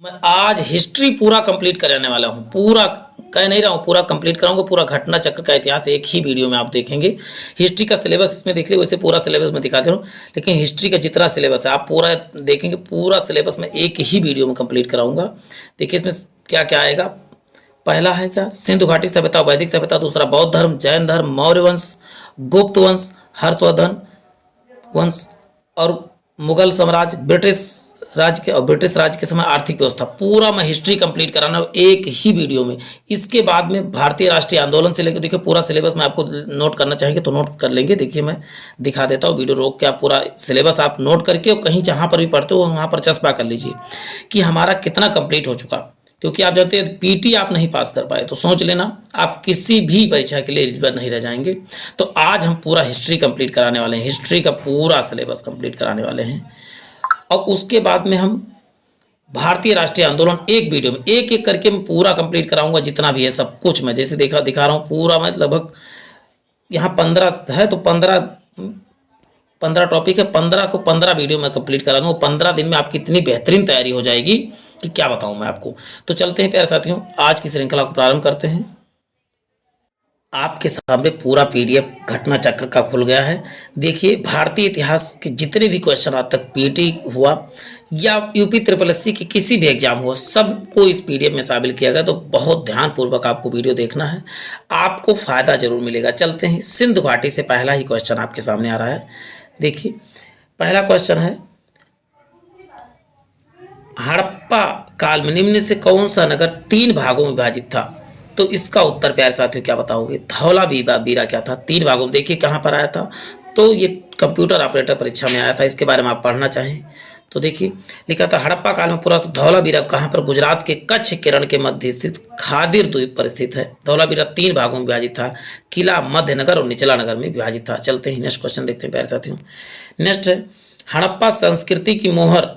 मैं आज हिस्ट्री पूरा कंप्लीट कराने वाला हूँ। पूरा कह नहीं रहा हूँ, पूरा कंप्लीट कराऊंगा। पूरा घटना चक्र का इतिहास एक ही वीडियो में आप देखेंगे। हिस्ट्री का सिलेबस इसमें देख लीजिए, वैसे पूरा सिलेबस मैं दिखा दे रहा हूँ, लेकिन हिस्ट्री का जितना सिलेबस है आप पूरा देखेंगे। पूरा सिलेबस मैं एक ही वीडियो में कंप्लीट कराऊंगा। देखिए इसमें क्या क्या आएगा। पहला है क्या, सिंधु घाटी सभ्यता, वैदिक सभ्यता। दूसरा बौद्ध धर्म, जैन धर्म, मौर्य वंश, गुप्त वंश, हर्षवर्धन वंश और मुगल साम्राज्य, ब्रिटिश राज के समय आर्थिक व्यवस्था। पूरा मैं हिस्ट्री कंप्लीट कराना है एक ही वीडियो में। इसके बाद में भारतीय राष्ट्रीय आंदोलन से लेकर, देखिए पूरा सिलेबस मैं आपको नोट करना चाहेंगे तो नोट कर लेंगे। देखिए मैं दिखा देता हूँ, वीडियो रोक के आप पूरा सिलेबस आप नोट करके और कहीं जहाँ पर भी पढ़ते हो वहाँ पर चस्पा कर लीजिए कि हमारा कितना कंप्लीट हो चुका। क्योंकि आप जानते हैं पीटी आप नहीं पास कर पाए तो सोच लेना आप किसी भी परीक्षा के लिए एलिजिबल नहीं रह जाएंगे। तो आज हम पूरा हिस्ट्री कंप्लीट कराने वाले हैं, हिस्ट्री का पूरा सिलेबस कंप्लीट कराने वाले हैं। और उसके बाद में हम भारतीय राष्ट्रीय आंदोलन एक वीडियो में एक एक करके मैं पूरा कंप्लीट कराऊंगा। जितना भी है सब कुछ मैं जैसे दिखा रहा हूँ पूरा। मैं लगभग यहाँ 15 है तो 15 टॉपिक है, 15 को 15 वीडियो में कंप्लीट करा दूंगा। 15 दिन में आपकी इतनी बेहतरीन तैयारी हो जाएगी कि क्या बताऊं मैं आपको। तो चलते हैं प्यारे साथियों, आज की श्रृंखला को प्रारंभ करते हैं। आपके सामने पूरा पीडीएफ घटना चक्र का खुल गया है। देखिए भारतीय इतिहास के जितने भी क्वेश्चन आज तक पीटी हुआ या यूपी ट्रिपल एससी की किसी भी एग्जाम हुआ, सबको इस पीडीएफ में शामिल किया गया। तो बहुत ध्यानपूर्वक आपको वीडियो देखना है, आपको फायदा जरूर मिलेगा। चलते हैं, सिंधु घाटी से पहला ही क्वेश्चन आपके सामने आ रहा है। देखिए पहला क्वेश्चन है, हड़प्पा काल में निम्न से कौन सा नगर 3 भागों में विभाजित था? तो इसका उत्तर प्यारे साथियों क्या बताओगे? धौलावीरा बीरा क्या था? 3 भागों में। देखिए कहाँ पर आया था, तो ये कंप्यूटर ऑपरेटर परीक्षा में आया था। इसके बारे में आप पढ़ना चाहें तो देखिए लिखा था, हड़प्पा काल में पूरा धौलावीरा कहाँ पर? गुजरात के कच्छ किरण के मध्य स्थित खादिर द्वीप पर स्थित है। धौलावीरा 3 भागों में विभाजित था। किला, मध्य नगर और निचला नगर में विभाजित था। चलते हैं नेक्स्ट क्वेश्चन देखते हैं प्यारे साथियों। नेक्स्ट है, हड़प्पा संस्कृति की मोहर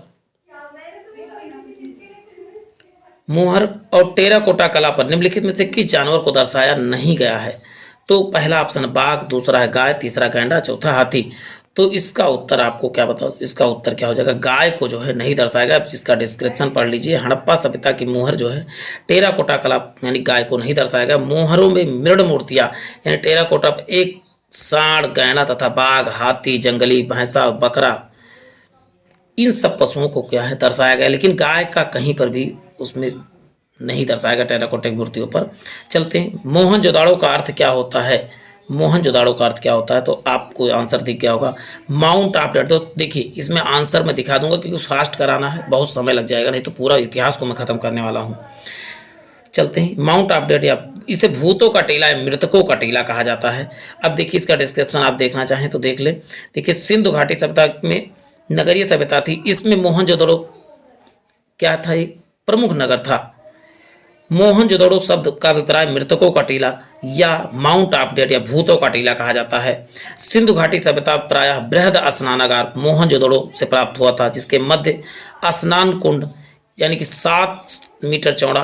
और टेराकोटा कला पर निम्नलिखित में से किस जानवर को दर्शाया नहीं गया है? तो पहला ऑप्शन बाघ, दूसरा है गाय, तीसरा गैंडा, चौथा हाथी। तो इसका उत्तर आपको क्या बताओ, इसका उत्तर क्या हो जाएगा? गाय को जो है नहीं दर्शाया गया। जिसका डिस्क्रिप्शन पढ़ लीजिए। हड़प्पा सभ्यता की मोहर जो है टेराकोटा कला यानी गाय को नहीं दर्शाया गया। मोहरों में मृण मूर्तियां यानी टेराकोटा पर एक सांड, गैंडा तथा बाघ, हाथी, जंगली भैंसा, बकरा, इन सब पशुओं को क्या है दर्शाया गया, लेकिन गाय का कहीं पर भी उसमें नहीं दर्शाया गया टेराकोटा की मूर्तियों पर। चलते हैं, मोहनजोदाड़ो का अर्थ क्या होता है? मोहनजोदाड़ो का अर्थ क्या होता है? तो आपको आंसर दिख गया होगा, माउंट ऑफ डेथ। तो देखिए इसमें आंसर मैं दिखा दूंगा क्योंकि फास्ट कराना है, बहुत समय लग जाएगा, नहीं तो पूरा इतिहास को मैं खत्म करने वाला हूँ। चलते हैं, माउंट ऑफ डेथ या इसे भूतों का टीला या मृतकों का टीला कहा जाता है। अब देखिए इसका डिस्क्रिप्शन आप देखना चाहें तो देख ले। देखिए सिंधु घाटी सभ्यता में नगरीय सभ्यता थी। इसमें मोहनजोदड़ो क्या था? एक प्रमुख नगर था। मोहनजोदड़ो शब्द का अभिप्राय मृतकों का टीला या माउंट ऑफ डेड या भूतों का टीला कहा जाता है। सिंधु घाटी सभ्यता प्रायः बृहद स्नानागार मोहनजोदड़ो से प्राप्त हुआ था, जिसके मध्य स्नान कुंड यानी कि 7 मीटर चौड़ा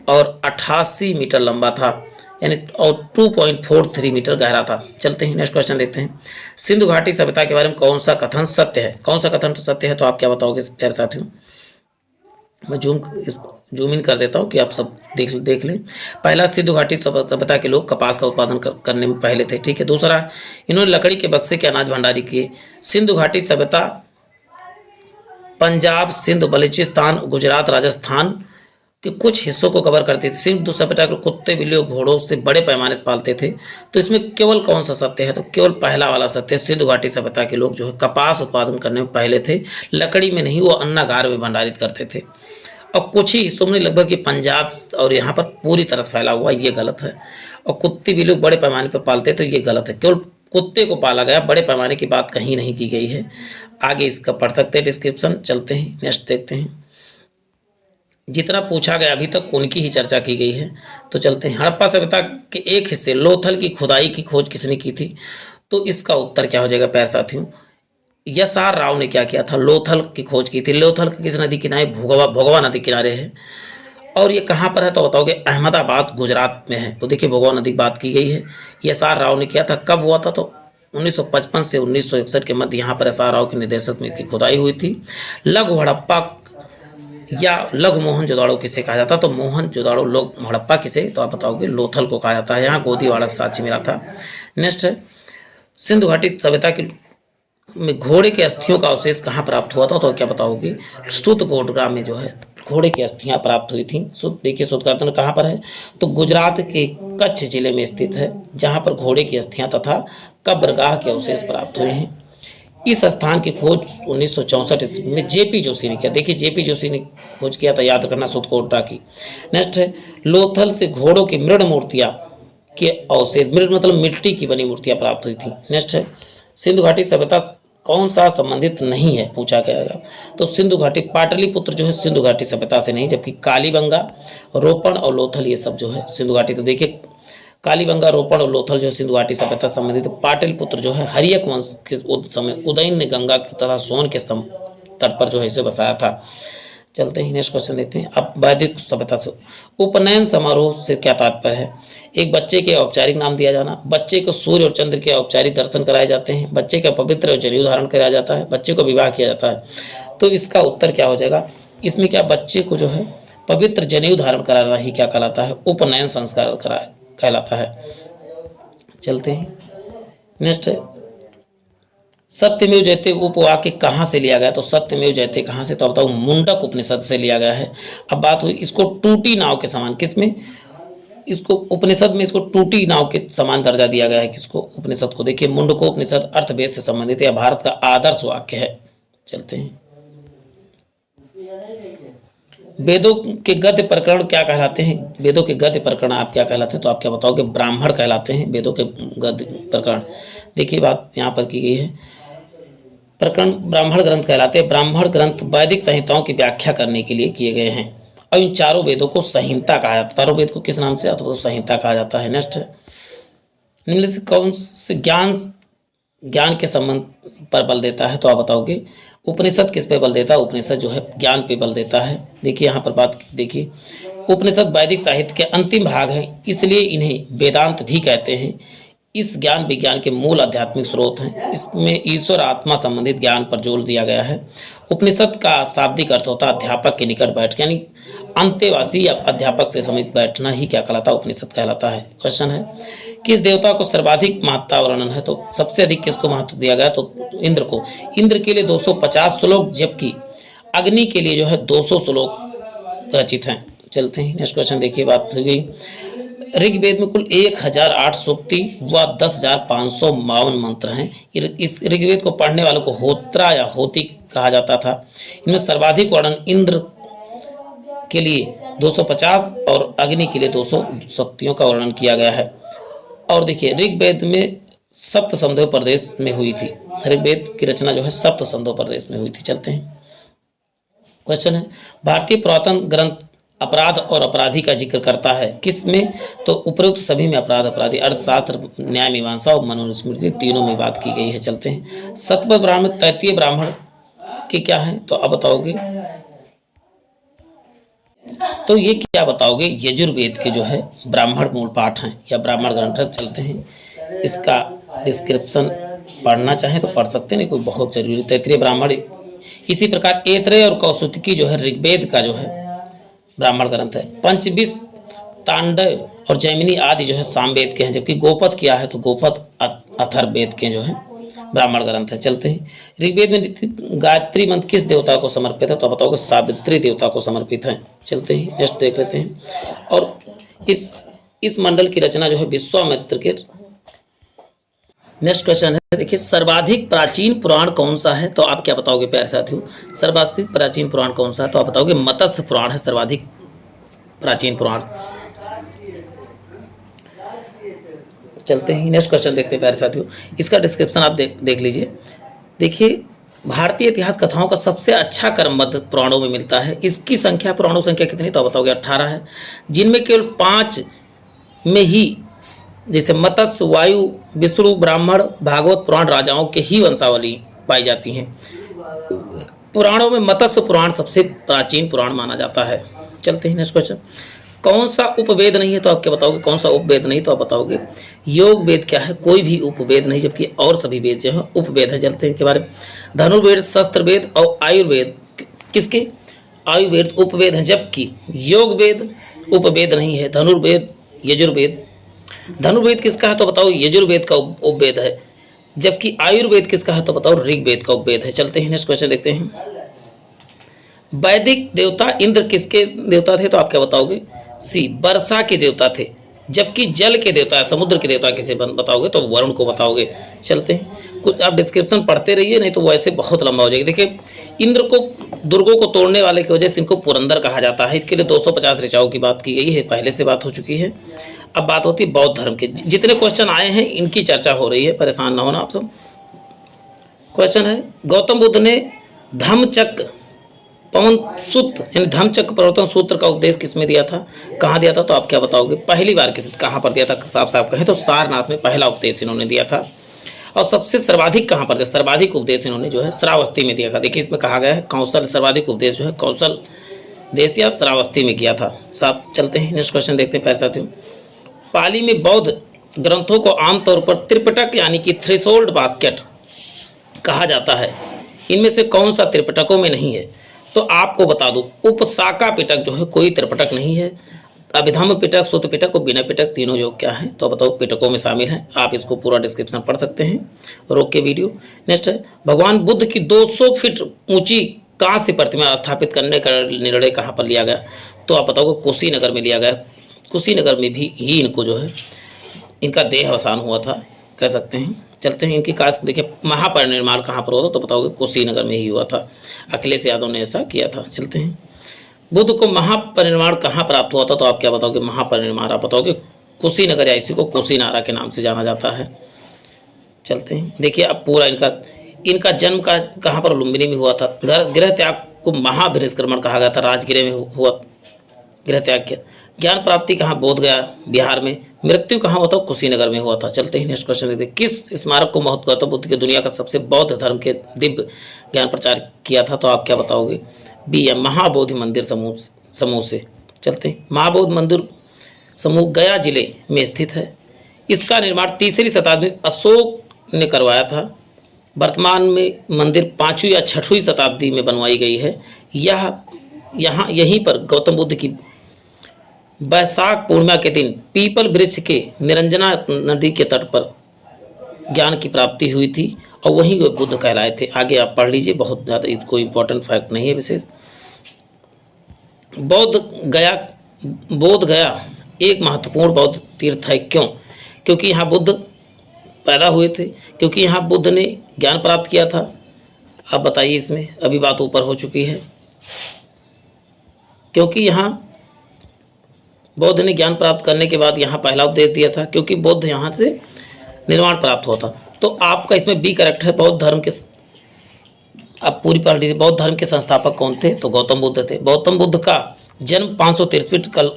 और 88 मीटर लंबा था, यानी और 2.43 मीटर गहरा था। चलते हैं नेक्स्ट क्वेश्चन देखते हैं। सिंधु घाटी सभ्यता के बारे में कौन सा कथन सत्य है? कौन सा कथन सत्य है? तो आप क्या बताओगे प्यारे साथियों? मैं जूम इन कर देता हूँ कि आप सब देख लें। पहला, सिंधु घाटी सभ्यता के लोग कपास का उत्पादन करने में पहले थे। ठीक है। दूसरा, इन्होंने लकड़ी के बक्से के अनाज भंडारी किए। सिंधु घाटी सभ्यता पंजाब, सिंध, बलूचिस्तान, गुजरात, राजस्थान के कुछ हिस्सों को कवर करती थी। सिंधु सभ्यता के कुत्ते, बिल्लियों, घोड़ों से बड़े पैमाने से पालते थे। तो इसमें केवल कौन सा सत्य है? तो केवल पहला वाला सत्य है। सिंधु घाटी सभ्यता के लोग जो है कपास उत्पादन करने में पहले थे, लकड़ी में नहीं, वो अन्नागार में भंडारित करते थे। और कुछ ही हिस्सों में लगभग ये पंजाब और यहाँ पर पूरी तरह फैला हुआ, ये गलत है। और कुत्ते भी लोग बड़े पैमाने पर पालते, तो ये गलत है। केवल कुत्ते को पाला गया, बड़े पैमाने की बात कहीं नहीं की गई है। आगे इसका पढ़ सकते हैं डिस्क्रिप्शन। चलते हैं नेक्स्ट देखते हैं। जितना पूछा गया अभी तक उनकी ही चर्चा की गई है। तो चलते हैं, हड़प्पा सभ्यता के एक हिस्से लोथल की खुदाई की खोज किसने की थी? तो इसका उत्तर क्या हो जाएगा प्यारे साथियों? एस.आर. राव ने क्या किया था? लोथल की खोज की थी। लोथल किस नदी किनारे? भोगवा नदी किनारे है। और ये कहाँ पर है तो बताओगे? अहमदाबाद, गुजरात में है। तो देखिए भोगवा नदी बात की गई है। एस.आर. राव ने किया था। कब हुआ था? तो 1955 से 1961 के मध्य यहाँ पर एस.आर. राव के निर्देशन में इसकी खुदाई हुई थी। लघु हड़प्पा या लघु मोहनजोदड़ो किसे कहा जाता है? तो मोहनजोदड़ो लघु हड़प्पा किसे? तो आप बताओगे लोथल को कहा जाता है। यहाँ गोदी वाड़क साक्ष्य मिला था। नेक्स्ट है सिंधु घाटी सभ्यता की में घोड़े के अस्थियों का अवशेष कहाँ प्राप्त हुआ था? तो क्या बताओगे सुतकोटरा में जो है घोड़े की अस्थियां प्राप्त हुई थी। देखिए सुतकोटरा कहाँ पर है? तो गुजरात के कच्छ जिले में स्थित है, जहाँ पर घोड़े की अस्थियां तथा कब्रगाह के अवशेष प्राप्त हुए हैं। इस स्थान की खोज 1964 में जेपी जोशी ने किया। देखिए जेपी जोशी ने खोज किया था, याद करना सुतकोटरा की। नेक्स्ट है लोथल से घोड़ों की मृण मूर्तियां के अवशेष, मृण मतलब मिट्टी की बनी मूर्तियां प्राप्त हुई थी। नेक्स्ट है सिंधु घाटी सभ्यता कौन सा संबंधित नहीं है पूछा गया। तो सिंधु घाटी पाटलिपुत्र जो है सिंधु घाटी सभ्यता से नहीं, जबकि कालीबंगा, रोपण और लोथल ये सब जो है सिंधु घाटी। तो देखिए कालीबंगा, रोपण और लोथल जो है सिंधु घाटी सभ्यता संबंधित। पाटलिपुत्र जो है हरियक वंश के समय उदयन ने गंगा तथा सोन के तट पर जो है इसे बसाया था। चलते हैं नेक्स्ट क्वेश्चन देखते हैं। अब वैदिक सभ्यता से उपनयन समारोह से क्या तात्पर्य है? एक बच्चे के औपचारिक नाम दिया जाना, बच्चे को सूर्य और चंद्र के औपचारिक दर्शन कराए जाते हैं, बच्चे का पवित्र और जनेऊ धारण कराया जाता है, बच्चे को विवाह किया जाता है। तो इसका उत्तर क्या हो जाएगा? इसमें क्या बच्चे को जो है पवित्र जनेऊ धारण कराना ही क्या कहलाता है? उपनयन संस्कार कहलाता है। चलते हैं नेक्स्ट है सत्यमेव जयते उपवाक्य कहाँ से लिया गया? तो सत्यमेव जयते कहाँ से? तो बताओ मुंडक उपनिषद से लिया गया है। अब बात हुई इसको टूटी नाव के समान, किसमें? इसको उपनिषद में इसको टूटी नाव के समान दर्जा दिया गया है। किसको? उपनिषद को। देखिए मुंडको उपनिषद अर्थवेद से संबंधित है, भारत का आदर्श वाक्य है। चलते हैं वेदों के गद्य प्रकरण क्या कहलाते हैं? वेदों के गद्य प्रकरण आप क्या कहलाते हैं? तो आप क्या बताओगे ब्राह्मण कहलाते हैं वेदों के गद्य प्रकरण। देखिए बात यहाँ पर की गई है, प्रकरण ब्राह्मण ग्रंथ कहलाते हैं। ब्राह्मण ग्रंथ वैदिक संहिताओं की व्याख्या करने के लिए किए गए हैं और इन चारों वेदों को संहिता कहा जाता है। चारों वेद को किस नाम से? तो संहिता कहा जाता है। नेक्स्ट निम्न से कौन से ज्ञान के संबंध पर बल देता है? तो आप बताओगे उपनिषद किस पे बल देता है? उपनिषद जो है ज्ञान पे बल देता है। देखिए यहाँ पर बात देखिए उपनिषद वैदिक साहित्य के अंतिम भाग हैं, इसलिए इन्हें वेदांत भी कहते हैं। इस ज्ञान विज्ञान के मूल आध्यात्मिक स्रोत हैं। इसमें ईश्वर आत्मा संबंधित ज्ञान पर जोर दिया गया है। उपनिषद का शाब्दिक अर्थ होता है अध्यापक के निकट बैठ, यानी अंतेवासी या अध्यापक से समीप बैठना ही क्या कहलाता है? उपनिषद कहलाता है। क्वेश्चन है किस देवता को सर्वाधिक महत्ता वर्णन है? तो सबसे अधिक किसको महत्व दिया गया? तो इंद्र को। इंद्र के लिए 250 श्लोक, जबकि अग्नि के लिए जो है 200 श्लोक रचित हैं। चलते हैं नेक्स्ट क्वेश्चन देखिए। बात हो गई ऋग्वेद में कुल 1008 सूक्ति व 10,552 मंत्र हैं। इस ऋग्वेद को पढ़ने वालों को होत्रा या होती कहा जाता था। इनमें सर्वाधिक वर्णन इंद्र के लिए 250 और अग्नि के लिए 200 शक्तियों का वर्णन किया गया है। और देखिए ऋग्वेद में सप्त संधो प्रदेश में हुई थी। ऋग्वेद की रचना जो है सप्त संधो प्रदेश में हुई थी। चलते हैं क्वेश्चन है भारतीय पुरातन ग्रंथ अपराध और अपराधी का जिक्र करता है किस में? तो उपरोक्त सभी में अपराध अपराधी अर्थशास्त्र न्याय मीमांसा और मनुस्मृति तीनों में बात की गई है। चलते हैं सत्व ब्राह्मण तैतीय ब्राह्मण के क्या है? तो अब बताओगे तो ये क्या बताओगे? यजुर्वेद के जो है ब्राह्मण मूल पाठ हैं या ब्राह्मण ग्रंथ है। चलते हैं इसका डिस्क्रिप्शन पढ़ना चाहें तो पढ़ सकते हैं, नहीं कोई बहुत जरूरी। तैतरीय ब्राह्मण इसी प्रकार ऐतरेय और कौसुतकी जो है ऋग्वेद का जो है ब्राह्मण ग्रंथ है। पंचविश तांडव और जैमिनी आदि जो है सामवेद के हैं, जबकि गोपद क्या है? तो गोपद अथर्ववेद के जो है ब्राह्मण ग्रंथ है। चलते हैं ऋग्वेद में गायत्री मंत्र किस देवता को समर्पित है? तो बताओगे सावित्री देवता को समर्पित है। चलते हैं नेक्स्ट देख लेते हैं। और इस मंडल की रचना जो है विश्वामित्र के। नेक्स्ट क्वेश्चन है देखिए सर्वाधिक प्राचीन पुराण कौन सा है? तो आप क्या बताओगे प्यारे साथियों? सर्वाधिक प्राचीन पुराण कौन सा है? तो आप बताओगे मत्स्य पुराण है सर्वाधिक प्राचीन पुराण। चलते हैं नेक्स्ट क्वेश्चन देखते हैं प्यारे साथियों। इसका डिस्क्रिप्शन आप देख लीजिए। देखिए भारतीय इतिहास कथाओं का सबसे अच्छा क्रमबद्ध पुराणों में मिलता है। इसकी संख्या पुराणों संख्या कितनी? तो बताओगे 18 है, जिनमें केवल 5 में ही जैसे मत्स्य, वायु, विष्णु, ब्राह्मण, भागवत पुराण राजाओं के ही वंशावली पाई जाती हैं। पुराणों में मत्स्य पुराण सबसे प्राचीन पुराण माना जाता है। चलते हैं नेक्स्ट क्वेश्चन। कौन सा उपवेद नहीं है? तो आप क्या बताओगे कौन सा उपवेद नहीं? तो आप बताओगे योग वेद क्या है? कोई भी उपवेद नहीं, जबकि और सभी वेद जो है उपवेद है। चलते हैं के बारे में धनुर्वेद, शस्त्र वेद और आयुर्वेद किसके? आयुर्वेद उपवेद है, जबकि योग वेद उपवेद नहीं है। धनुर्वेद यजुर्वेद, धनुर्वेद किसका है तो बताओ यजुर्वेद का उपवेद है, जबकि आयुर्वेद किसका है तो बताओ ऋग्वेद का उपवेद है। चलते हैं नेक्स्ट क्वेश्चन देखते हैं। वैदिक देवता इंद्र किसके देवता थे तो आप क्या बताओगे? सी, वर्षा के देवता थे। जबकि जल के देवता, समुद्र के देवता किसे बताओगे तो वरुण को बताओगे। चलते हैं, कुछ आप डिस्क्रिप्शन पढ़ते रहिए, नहीं तो वो ऐसे बहुत लंबा हो जाएगा। देखिए, इंद्र को दुर्गों को तोड़ने वाले की वजह से इनको पुरंदर कहा जाता है। इसके लिए 250 ऋचाओं की बात की गई है, पहले से बात हो चुकी है। अब बात होती है बौद्ध धर्म की। जितने क्वेश्चन आए हैं इनकी चर्चा हो रही है, परेशान ना होना आप सब। क्वेश्चन है, गौतम बुद्ध ने धम्मचक्र पवन सूत्र यानी धम्मचक्र प्रवर्तन सूत्र का उपदेश किसमें दिया था, कहाँ दिया था तो आप क्या बताओगे? पहली बार किस कहाँ पर दिया था? साफ साफ कहें तो सारनाथ में पहला उपदेश इन्होंने दिया था। और सबसे सर्वाधिक कहाँ पर दिया? सर्वाधिक उपदेश इन्होंने जो है श्रावस्ती में दिया था। देखिए इसमें कहा गया है कौशल, सर्वाधिक उपदेश जो है कौशल देश या श्रावस्ती में किया था। साफ चलते हैं नेक्स्ट क्वेश्चन देखते हैं प्यारे साथियों। पाली में बौद्ध ग्रंथों को आमतौर पर त्रिपिटक यानी कि थ्रेशोल्ड बास्केट कहा जाता है। इनमें से कौन सा त्रिपिटकों में नहीं है तो आपको बता दूं, उपशाखा पिटक जो है कोई त्रिपिटक नहीं है। अभिधम्म पिटक, सूत्र पिटक और बिना पिटक तीनों जो क्या है तो बताओ पिटकों में शामिल हैं। आप इसको पूरा डिस्क्रिप्शन पढ़ सकते हैं, रोक के वीडियो। नेक्स्ट है, भगवान बुद्ध की 200 फीट ऊंची कांस्य प्रतिमा स्थापित करने का निर्णय कहाँ पर लिया गया तो आप बताओगे कुशीनगर में लिया गया। कुशीनगर में भी ही इनको जो है इनका देह अवसान हुआ था, कह सकते हैं। चलते हैं, इनकी कास्ट देखिए महापरिनिर्वाण कहाँ पर हुआ था तो बताओगे कुशीनगर में ही हुआ था। अखिलेश यादव ने ऐसा किया था। चलते हैं, बुद्ध को महापरिनिर्वाण कहाँ प्राप्त हुआ था तो आप क्या बताओगे? महापरिनिर्वाण आप बताओगे कुशीनगर, या इसी को कुशीनारा के नाम से जाना जाता है। चलते हैं, देखिए अब पूरा इनका जन्म का कहाँ पर? लुम्बिनी में हुआ था। गृह त्याग को महाभिनिष्क्रमण कहा गया था, राजगृह में हुआ गृह त्याग किया। ज्ञान प्राप्ति कहाँ? बोध गया बिहार में। मृत्यु कहाँ हुआ था? कुशीनगर में हुआ था। चलते हैं नेक्स्ट क्वेश्चन देखते हैं। किस स्मारक को गौतम बुद्ध के दुनिया का सबसे बौद्ध धर्म के दिव्य ज्ञान प्रचार किया था तो आप क्या बताओगे? बी है महाबोधि मंदिर समूह से। चलते हैं, महाबोधि मंदिर समूह गया जिले में स्थित है। इसका निर्माण 3री शताब्दी अशोक ने करवाया था। वर्तमान में मंदिर 5वीं या 6वीं शताब्दी में बनवाई गई है। यहीं पर गौतम बुद्ध की वैशाख पूर्णिमा के दिन पीपल वृक्ष के निरंजना नदी के तट पर ज्ञान की प्राप्ति हुई थी और वहीं वे बुद्ध कहलाए थे। आगे आप पढ़ लीजिए, बहुत ज़्यादा कोई इंपॉर्टेंट फैक्ट नहीं है विशेष। बोध गया एक महत्वपूर्ण बौद्ध तीर्थ है। क्यों? क्योंकि यहाँ बुद्ध पैदा हुए थे, क्योंकि यहाँ बुद्ध ने ज्ञान प्राप्त किया था। आप बताइए इसमें, अभी बात ऊपर हो चुकी है। क्योंकि यहाँ बौद्ध ने ज्ञान प्राप्त करने के बाद यहाँ पहला उपदेश दिया था, क्योंकि बौद्ध यहाँ से निर्वाण प्राप्त हुआ था। तो आपका इसमें बी करेक्ट है। बौद्ध धर्म के आप पूरी पढ़ लीजिए। बौद्ध धर्म के संस्थापक कौन थे तो गौतम बुद्ध थे। गौतम बुद्ध का जन्म 563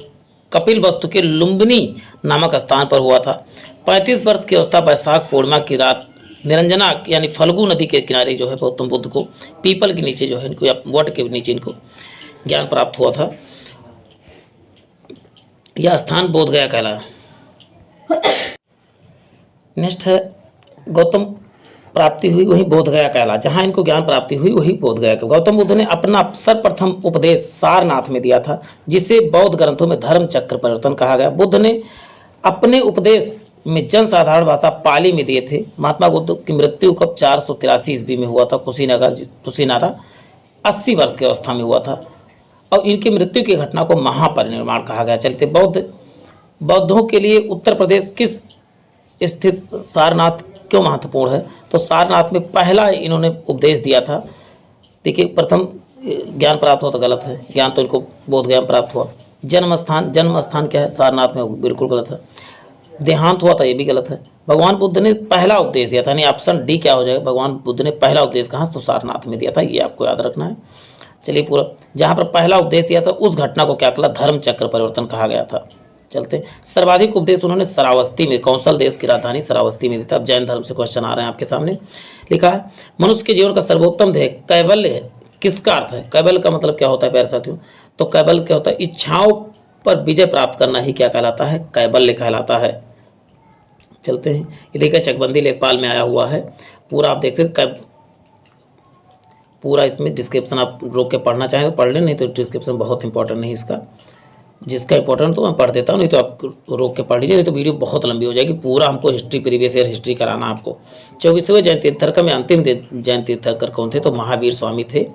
कपिल वस्तु के लुम्बिनी नामक स्थान पर हुआ था। 35 वर्ष की अवस्था वैशाख पूर्णिमा की रात निरंजना यानी फल्गु नदी के किनारे जो है गौतम बुद्ध को पीपल के नीचे जो है इनको या वट के नीचे इनको ज्ञान प्राप्त हुआ था। यह स्थान बोध गया कहलाया। नेक्स्ट है, गौतम प्राप्ति हुई वही बोध गया कहला। जहाँ इनको ज्ञान प्राप्ति हुई वही बोध गया। गौतम बुद्ध ने अपना सर्वप्रथम उपदेश सारनाथ में दिया था, जिसे बौद्ध ग्रंथों में धर्म चक्र परिवर्तन कहा गया। बुद्ध ने अपने उपदेश में जन साधारण भाषा पाली में दिए थे। महात्मा बुद्ध की मृत्यु कब 483 ईस्वी में हुआ था। कुशीनारा 80 वर्ष की अवस्था में हुआ था और इनकी मृत्यु की घटना को महापरिनिर्वाण कहा गया। चलते बौद्धों के लिए उत्तर प्रदेश किस स्थित सारनाथ क्यों महत्वपूर्ण है तो सारनाथ में पहला इन्होंने उपदेश दिया था। देखिए, प्रथम ज्ञान प्राप्त हुआ तो गलत है, ज्ञान तो इनको बोध ज्ञान प्राप्त हुआ। जन्म स्थान क्या है? सारनाथ में, बिल्कुल गलत है। देहांत हुआ था, ये भी गलत है। भगवान बुद्ध ने पहला उपदेश दिया था, यानी ऑप्शन डी क्या हो जाएगा? भगवान बुद्ध ने पहला उपदेश कहाँ तो सारनाथ में दिया था, ये आपको याद रखना है। चलिए, पूरा जहाँ पर पहला उपदेश दिया था उस घटना को क्या कहला? धर्म चक्र परिवर्तन कहा गया था। चलते, सर्वाधिक उपदेश उन्होंने श्रावस्ती में, कौशल देश की राजधानी श्रावस्ती में दिया था। अब जैन धर्म से क्वेश्चन आ रहे हैं आपके सामने। लिखा है, मनुष्य के जीवन का सर्वोत्तम ध्येय कैवल्य है। किसका अर्थ है? कैवल्य का मतलब क्या होता है प्यारे साथियों? तो कैवल्य क्या होता है? इच्छाओं पर विजय प्राप्त करना ही क्या कहलाता है? कैवल्य कहलाता है। चलते हैं, ये देखिए चकबंदी लेखपाल में आया हुआ है, पूरा आप देखते हैं पूरा इसमें डिस्क्रिप्शन आप रोक के पढ़ना चाहें तो पढ़ लें, नहीं तो डिस्क्रिप्शन बहुत इंपॉर्टेंट नहीं इसका, जिसका इंपॉर्टेंट तो मैं पढ़ देता हूँ, नहीं तो आप रोक के पढ़ लीजिए, नहीं तो वीडियो बहुत लंबी हो जाएगी। पूरा हमको हिस्ट्री, प्रीवियस ईयर हिस्ट्री कराना आपको। 24वें जैन तीर्थंकर में अंतिम जैन तीर्थंकर कौन थे? तो महावीर स्वामी थे।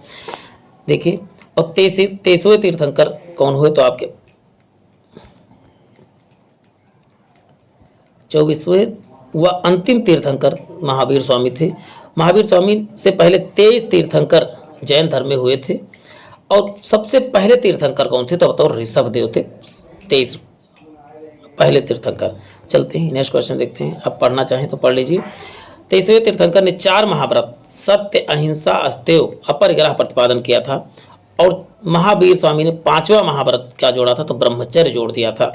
देखिए, और 23वें तीर्थंकर कौन हुए? तो आपके 24वें व अंतिम तीर्थंकर महावीर स्वामी थे। महावीर स्वामी से पहले 23 तीर्थंकर जैन धर्म में हुए थे, और सबसे पहले तीर्थंकर कौन थे? तो बताओ, ऋषभदेव थे। 23 पहले तीर्थंकर। चलते हैं नेक्स्ट क्वेश्चन देखते हैं, आप पढ़ना चाहें तो पढ़ लीजिए। 23वें तीर्थंकर ने 4 महाव्रत सत्य, अहिंसा, अस्तेय, अपरिग्रह प्रतिपादन किया था, और महावीर स्वामी ने 5वां महाव्रत क्या जोड़ा था? तो ब्रह्मचर्य जोड़ दिया था।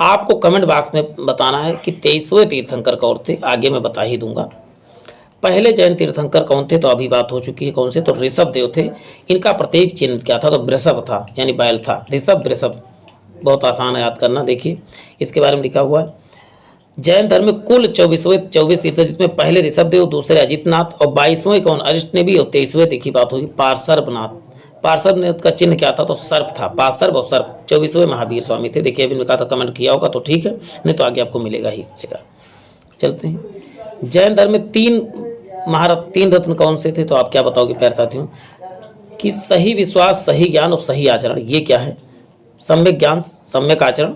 आपको कमेंट बॉक्स में बताना है कि 23वें तीर्थंकर कौन थे, आगे मैं बता ही दूंगा। पहले जैन तीर्थंकर कौन थे? तो अभी बात हो चुकी है, कौन से? तो ऋषभदेव थे। इनका प्रतीक चिन्ह क्या था? तो वृषभ था, यानी बैल था। ऋषभ, वृषभ, बहुत आसान है याद करना। देखिए, इसके बारे में लिखा हुआ है, जैन धर्म में कुल 24 तीर्थ, जिसमें पहले ऋषभदेव, दूसरे अजितनाथ, और 22वें कौन? अरिष्ट ने भी, और 23वें देखी बात होगी पार्श्वनाथ। पार्श्वनाथ का चिन्ह क्या था? तो सर्प था, पार्श्व और सर्प। 24वें महावीर स्वामी थे। देखिए, अभी कहा था, कमेंट किया होगा तो ठीक है, नहीं तो आगे आपको मिलेगा ही मिलेगा। चलते हैं, जैन धर्म में 3 रत्न कौन से थे? तो आप क्या बताओगे प्यारे साथियों? कि सही विश्वास, सही ज्ञान और सही आचरण। ये क्या है? सम्यक ज्ञान, सम्यक आचरण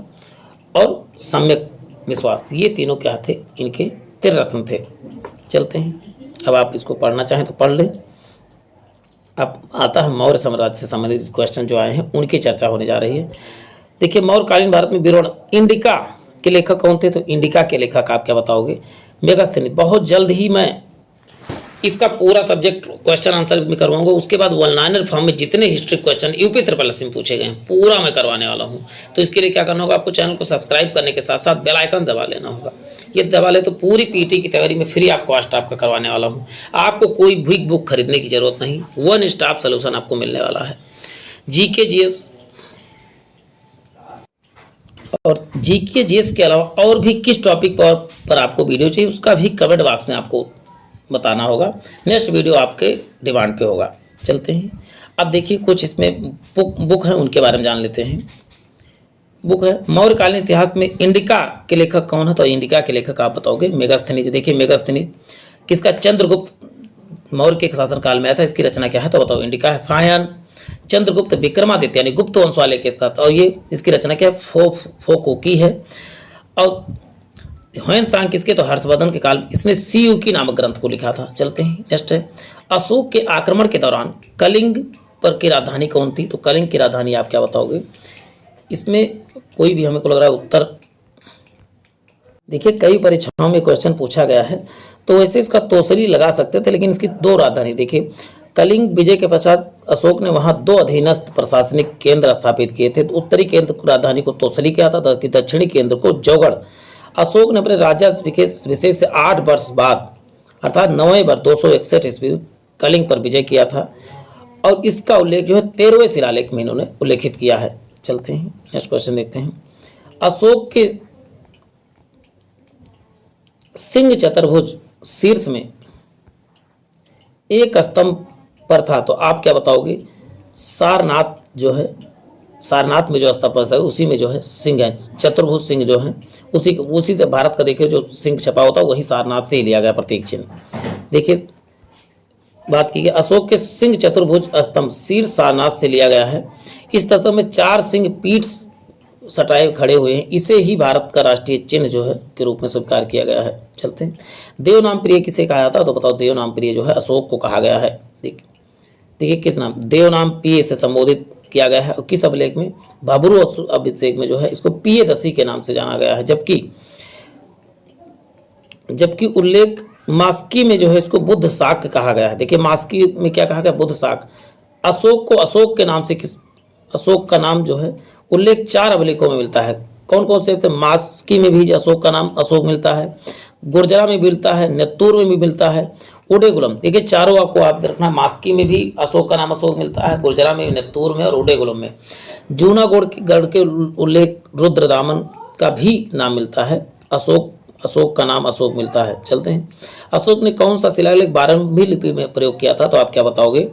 और सम्यक विश्वास, ये तीनों क्या थे? इनके त्रिरत्न थे। चलते हैं, अब आप इसको पढ़ना चाहें तो पढ़ लें। अब आता है मौर्य साम्राज्य से संबंधित क्वेश्चन जो आए हैं, उनकी चर्चा होने जा रही है। देखिए, मौर्यकालीन भारत में विवरण, इंडिका के लेखक कौन थे? तो इंडिका के लेखक आप क्या बताओगे? मेगास्थनीज। बहुत जल्द ही मैं इसका पूरा सब्जेक्ट क्वेश्चन आंसर में करवाऊंगा। उसके बाद वन लाइनर फॉर्म में जितने हिस्ट्री क्वेश्चन यूपी ट्रिपल में पूछे गए हैं पूरा मैं करवाने वाला हूं। तो इसके लिए क्या करना होगा? आपको चैनल को सब्सक्राइब करने के साथ साथ बेल आइकन दबा लेना होगा। ये दबा ले तो पूरी पीटी की तैयारी में फ्री ऑफ कॉस्ट आपका करवाने वाला हूँ। आपको कोई भी बुक खरीदने की जरूरत नहीं, 1 स्टॉप सोल्यूशन आपको मिलने वाला है। जीके जीएस और जीके जीएस के अलावा और भी किस टॉपिक पर आपको वीडियो चाहिए, उसका भी कमेंट बॉक्स में आपको बताना होगा। नेक्स्ट वीडियो आपके डिमांड पे होगा। चलते हैं, अब देखिए कुछ इसमें बुक है, उनके बारे में जान लेते हैं। बुक है मौर्यकालीन इतिहास में इंडिका के लेखक कौन है? तो इंडिका के लेखक आप बताओगे? मेगास्थनीज। देखिए, मेगास्थनीज किसका? चंद्रगुप्त मौर्य के शासनकाल में आया था। इसकी रचना क्या है? तो बताओ, इंडिका है। फायन चंद्रगुप्त विक्रमादित्य यानी गुप्त वंश वाले के साथ, और ये इसकी रचना क्या है? फोको की है। और ह्वेन सांग किसके? तो हर्षवर्धन के काल, इसने सीयूकी नामक ग्रंथ को लिखा था। चलते हैं, नेक्स्ट है, अशोक के आक्रमण के दौरान कलिंग पर की राजधानी कौन थी? तो कलिंग की राजधानी आप क्या बताओगे? इसमें कोई भी हमें को लग रहा है उत्तर, देखिए कई परीक्षाओं में क्वेश्चन पूछा गया है, तो वैसे इसका तोसरी लगा सकते थे, लेकिन इसकी 2 राजधानी। देखिए, कलिंग विजय के पश्चात अशोक ने वहां 2 अधीनस्थ प्रशासनिक केंद्र स्थापित किए थे। तो उत्तरी केंद्र राजधानी को तोसरी किया था, जबकि दक्षिणी केंद्र को जौगढ़। अशोक ने अपने राज्याभिषेक से 8 वर्ष बाद अर्थात नवंबर 261 ईस्वी कलिंग पर विजय किया था, और इसका उल्लेख जो है 13वें शिलालेख में इन्होंने उल्लेखित किया है। चलते हैं, नेक्स्ट क्वेश्चन देखते हैं। अशोक के सिंह चतुर्भुज शीर्ष में एक स्तंभ पर था, तो आप क्या बताओगे? सारनाथ जो है, सारनाथ में जो स्तंभ है उसी में जो है सिंह है, चतुर्भुज सिंह जो है, उसी से भारत का देखिए जो सिंह छपा होता है वही सारनाथ से ही लिया गया प्रतीक चिन्ह। देखिए, बात की गई अशोक के सिंह चतुर्भुज स्तंभ शीर्ष सारनाथ से लिया गया है। इस स्तंभ में 4 सिंह पीठ सटाए खड़े हुए हैं। इसे ही भारत का राष्ट्रीय चिन्ह जो है के रूप में स्वीकार किया गया है। चलते हैं, देव नाम प्रिय किसे कहा जाता है? तो बताओ, देव नाम प्रिय जो है अशोक को कहा गया है। देखिए किस नाम? देव नाम प्रिय से संबोधित किया गया है। और किस अभिलेख में? भबरू अभिषेक में जो है इसको प्रियदर्शी के नाम से जाना गया है। जबकि उल्लेख मास्की में जो है इसको बुद्ध शाक कहा गया है। देखिए, मास्की में क्या कहा गया? बुद्ध शाक। अशोक को अशोक के नाम से अशोक का नाम जो है उल्लेख 4 अभिलेखों में मिलता है। कौन कौन से? तो मास्की में भी अशोक का नाम अशोक मिलता है, गुर्जरा में मिलता है, नेत्तूर में भी मिलता है, उडेगुलम। देखिए, चारों आपको आप रखना, मास्की में भी अशोक का नाम अशोक मिलता है, गुर्जरा में, नेत्तूर में और उडेगुलम में। जूनागढ़ के उल्लेख रुद्रदामन का भी नाम मिलता है। अशोक का नाम अशोक मिलता है। चलते हैं, अशोक ने कौन सा शिलालेख 12वीं लिपि में प्रयोग किया था? तो आप क्या बताओगे?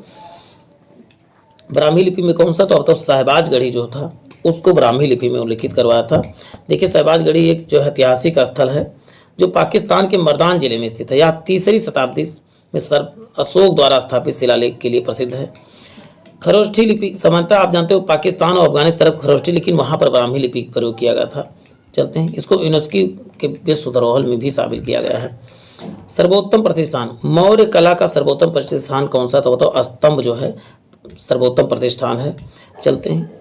ब्राह्मी लिपि में कौन सा, तो अब तो शहबाजगढ़ी जो था उसको ब्राह्मी लिपि में उल्लिखित करवाया था। देखिए शहबाजगढ़ी एक जो ऐतिहासिक स्थल है जो पाकिस्तान के मर्दान जिले में स्थित है। यह 3री शताब्दी में सर अशोक द्वारा स्थापित शिलालेख के लिए प्रसिद्ध है। खरोष्ठी लिपि सामान्यतः आप जानते हो पाकिस्तान और अफगानिस्तान तरफ खरोष्ठी, लेकिन वहाँ पर ब्राह्मी लिपि का प्रयोग किया गया था। चलते हैं, इसको यूनेस्को के विश्व धरोहर में भी शामिल किया गया है। सर्वोत्तम प्रतिष्ठान, मौर्य कला का सर्वोत्तम प्रतिष्ठान कौन सा, तो बताओ स्तंभ जो है सर्वोत्तम प्रतिष्ठान है। चलते हैं,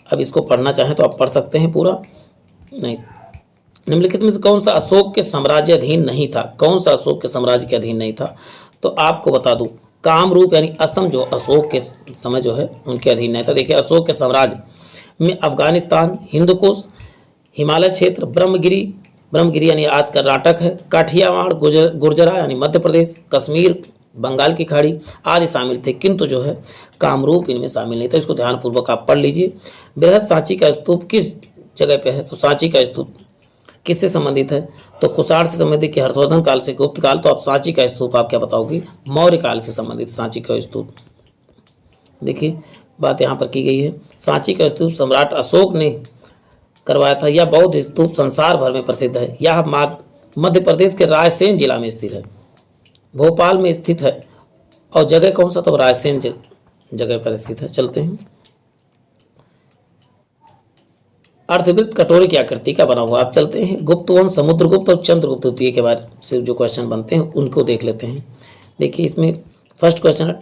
अब इसको पढ़ना चाहें तो आप पढ़ सकते हैं पूरा। नहीं, निम्नलिखित में से कौन सा अशोक के साम्राज्य अधीन नहीं था, कौन सा अशोक के साम्राज्य के अधीन नहीं था, तो आपको बता दूं कामरूप यानी असम जो अशोक के समय जो है उनके अधीन नहीं था। देखिए अशोक के साम्राज्य में अफगानिस्तान, हिंदकुश, हिमालय क्षेत्र, ब्रह्मगिरी यानी आज कर्नाटक है, काठियावाड़, गुर्जरा यानी मध्य प्रदेश, कश्मीर, बंगाल की खाड़ी आदि शामिल थे, किंतु जो है कामरूप इनमें शामिल नहीं था। इसको ध्यानपूर्वक आप पढ़ लीजिए। बृहद सांची का स्तूप किस जगह पे है, तो सांची का स्तूप किससे संबंधित है, तो कुषाण से संबंधित कि हर्षवर्धन काल से गुप्त काल, तो आप सांची का स्तूप आप क्या बताओगे, मौर्य काल से संबंधित सांची का स्तूप। देखिए बात यहाँ पर की गई है, सांची का स्तूप सम्राट अशोक ने करवाया था। यह बौद्ध स्तूप संसार भर में प्रसिद्ध है। यह मध्य प्रदेश के रायसेन जिला में स्थित है, भोपाल में स्थित है, और जगह कौन सा, तो रायसेन जगह पर स्थित है। चलते हैं, अर्धवृत्त कटोरे की आकृति का बना हुआ। आप चलते हैं, गुप्त वंश समुद्रगुप्त और चंद्रगुप्त द्वितीय के बारे से जो क्वेश्चन बनते हैं उनको देख लेते हैं। देखिए इसमें फर्स्ट क्वेश्चन है,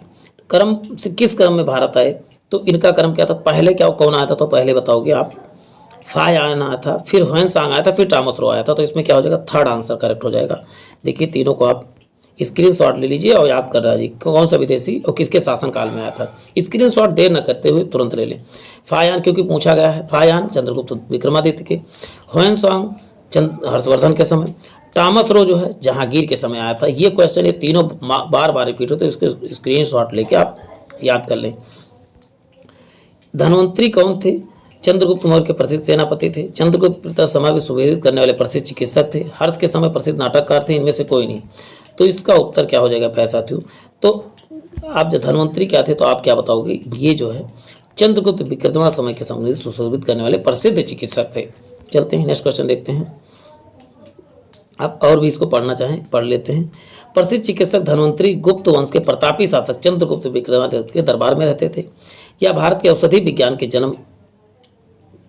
क्रम से किस क्रम में भारत आए, तो इनका क्रम क्या था, पहले क्या कौन आया था, तो पहले बताओगे आप फायान आया था, फिर ह्वेनसांग आया था, फिर टामसरो आया था, तो इसमें क्या हो जाएगा, थर्ड आंसर करेक्ट हो जाएगा। देखिए तीनों को आप स्क्रीनशॉट ले लीजिए और याद कर लीजिए कौन सा विदेशी और किसके शासनकाल में आया था। स्क्रीनशॉट देर न करते हुए तुरंत ले लें। फायान क्योंकि पूछा गया है, फायान चंद्रगुप्त विक्रमादित्य के, ह्वेनसांग हर्षवर्धन के समय, टामसरो जो है जहांगीर के समय आया था। ये क्वेश्चन ये तीनों बार बार रिपीट होते, इसके स्क्रीनशॉट लेके आप याद कर लें। धन्वंतरी कौन थे, चंद्रगुप्त मौर्य के प्रसिद्ध सेनापति थे। चंद्रगुप्त पिता समय में सुवेदित करने वाले प्रसिद्ध चिकित्सक थे। हर्ष के समय प्रसिद्ध नाटककार थे। इनमें से कोई नहीं, तो इसका उत्तर क्या हो जाएगा प्यारे साथियों। तो आप जो धन्वंतरी क्या थे, तो आप क्या बताओगे, ये जो है चंद्रगुप्त विक्रमा समय के संबंधित सुशोभित करने वाले प्रसिद्ध चिकित्सक थे। चलते हैं नेक्स्ट क्वेश्चन देखते हैं। आप और भी इसको पढ़ना चाहें पढ़ लेते हैं। प्रसिद्ध चिकित्सक धन्वंतरी गुप्त वंश के प्रतापी शासक चंद्रगुप्त विक्रमादित्य के दरबार में रहते थे। यह भारत के औषधि विज्ञान के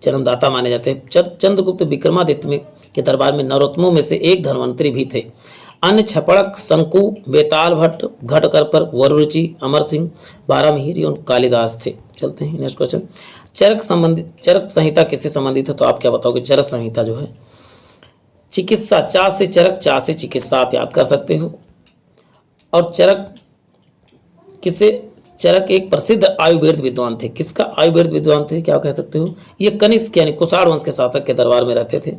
जन्मदाता माने जाते हैं। चंद्रगुप्त विक्रमादित्य के दरबार में नरोत्तमों में से एक धन्वंतरी भी थे। अन्य छपड़क, शंकु, बेताल भट्ट, घटकरपर, वरुरुचि, अमर सिंह, बारामिहिर एवं कालिदास थे। चलते हैं नेक्स्ट क्वेश्चन। चरक संहिता किससे संबंधित है, तो आप क्या बताओगे, चरक संहिता जो है चिकित्सा, चा से चरक, चा से चिकित्सा आप याद कर सकते हो। और चरक किससे, चरक एक प्रसिद्ध आयुर्वेद विद्वान थे। किसका आयुर्वेद विद्वान थे, क्या कह सकते हो, ये कनिष्क यानी कुषाण वंश के शासक के दरबार में रहते थे।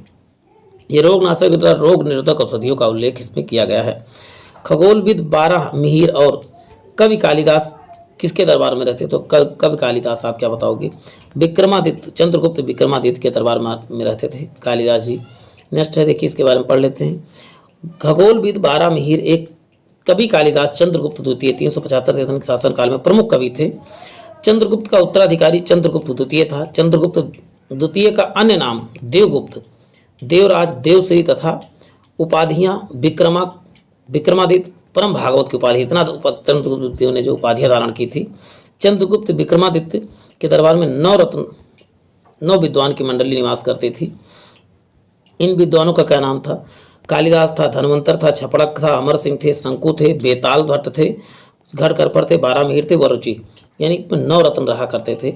ये रोगनाशक तथा रोग निरोधक औषधियों का उल्लेख इसमें किया गया है। खगोलविद बारामिहिर और कवि कालिदास किसके दरबार में रहते, तो कवि कालिदास आप क्या बताओगे, विक्रमादित्य चंद्रगुप्त विक्रमादित्य के दरबार में रहते थे कालिदास जी। नेक्स्ट है, देखिए इसके बारे में पढ़ लेते हैं। खगोलविद बारामिहिर एक कवि कालिदास चंद्रगुप्त द्वितीय 375 से के शासनकाल में प्रमुख कवि थे। चंद्रगुप्त का उत्तराधिकारी चंद्रगुप्त द्वितीय था। चंद्रगुप्त द्वितीय का अन्य नाम देवगुप्त, देवराज, देवश्री तथा उपाधियां विक्रमादित्य, परम भागवत की उपाधि, इतना चंद्रगुप्त द्वितीय ने जो उपाधियां धारण की थी। चंद्रगुप्त विक्रमादित्य के दरबार में 9 विद्वान की मंडली निवास करती थी। इन विद्वानों का क्या नाम था, कालिदास था, धनवंतर था, छपड़क था, अमर सिंह थे, शंकु थे, बेताल भट्ट थे, घटकरपर थे, बारामिहिर थे, वरुचि, यानी 9 रत्न रहा करते थे।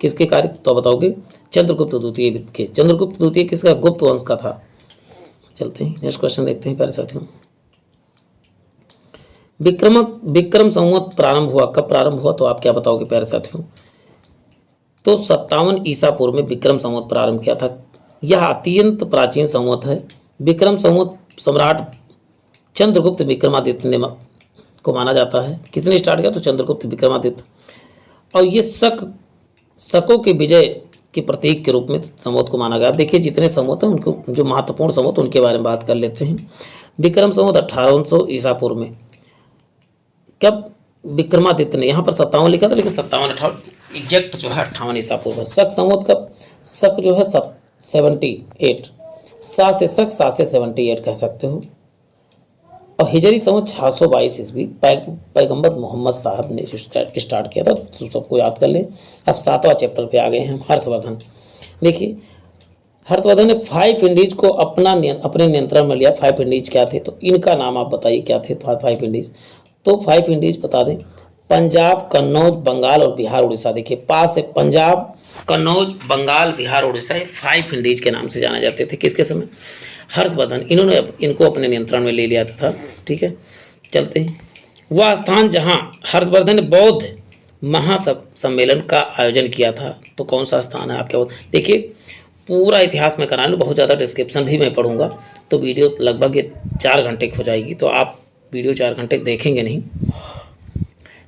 किसके कार्य, तो बताओगे चंद्रगुप्त द्वितीय के। चंद्रगुप्त द्वितीय किसका, गुप्त वंश का था। चलते हैं नेक्स्ट क्वेश्चन देखते हैं प्यारे साथियों। विक्रम संवत प्रारंभ हुआ, कब प्रारंभ हुआ, तो आप क्या बताओगे प्यारे साथियों, तो 57 ईसा पूर्व में विक्रम संवत प्रारंभ किया था। यह अत्यंत प्राचीन संवत है। विक्रम संवत सम्राट चंद्रगुप्त विक्रमादित्य ने को माना जाता है। किसने स्टार्ट किया, तो चंद्रगुप्त विक्रमादित्य। और ये शकों के विजय के प्रतीक के रूप में संवत को माना गया। देखिए जितने संवत हैं उनको, जो महत्वपूर्ण संवत उनके बारे में बात कर लेते हैं। विक्रम संवत 1800 ईसा पूर्व में कब विक्रमादित्य ने, यहाँ पर 57 लिखा था लेकिन 57 एग्जैक्ट जो है 58 ईसा पूर्व। शक संवत का शक जो है सब 78, सा से शक, सा से 78 कह सकते हो। और हिजरी संवत 622 ईस्वी पैगंबर मोहम्मद साहब ने स्टार्ट किया था, तो सबको याद कर लें। अब 7वां चैप्टर पे आ गए हैं, हर्षवर्धन। देखिए हर्षवर्धन ने 5 इंडीज को अपने नियंत्रण में लिया। 5 इंडीज क्या थे, तो इनका नाम आप बताइए क्या थे 5 इंडीज। तो 5 इंडीज बता दें, पंजाब, कन्नौज, बंगाल और बिहार उड़ीसा। देखिए पास है पंजाब, कन्नौज, बंगाल, बिहार, उड़ीसा, ये 5 इंडीज के नाम से जाने जाते थे। किसके समय? हर्षवर्धन, इन्होंने इनको अपने नियंत्रण में ले लिया था। ठीक है, चलते हैं। वह स्थान जहां हर्षवर्धन ने बौद्ध महासम्मेलन का आयोजन किया था, तो कौन सा स्थान है आपके? देखिए पूरा इतिहास में करा लूँ, बहुत ज़्यादा डिस्क्रिप्शन भी मैं पढ़ूंगा तो वीडियो लगभग 4 घंटे की हो जाएगी, तो आप वीडियो 4 घंटे देखेंगे नहीं,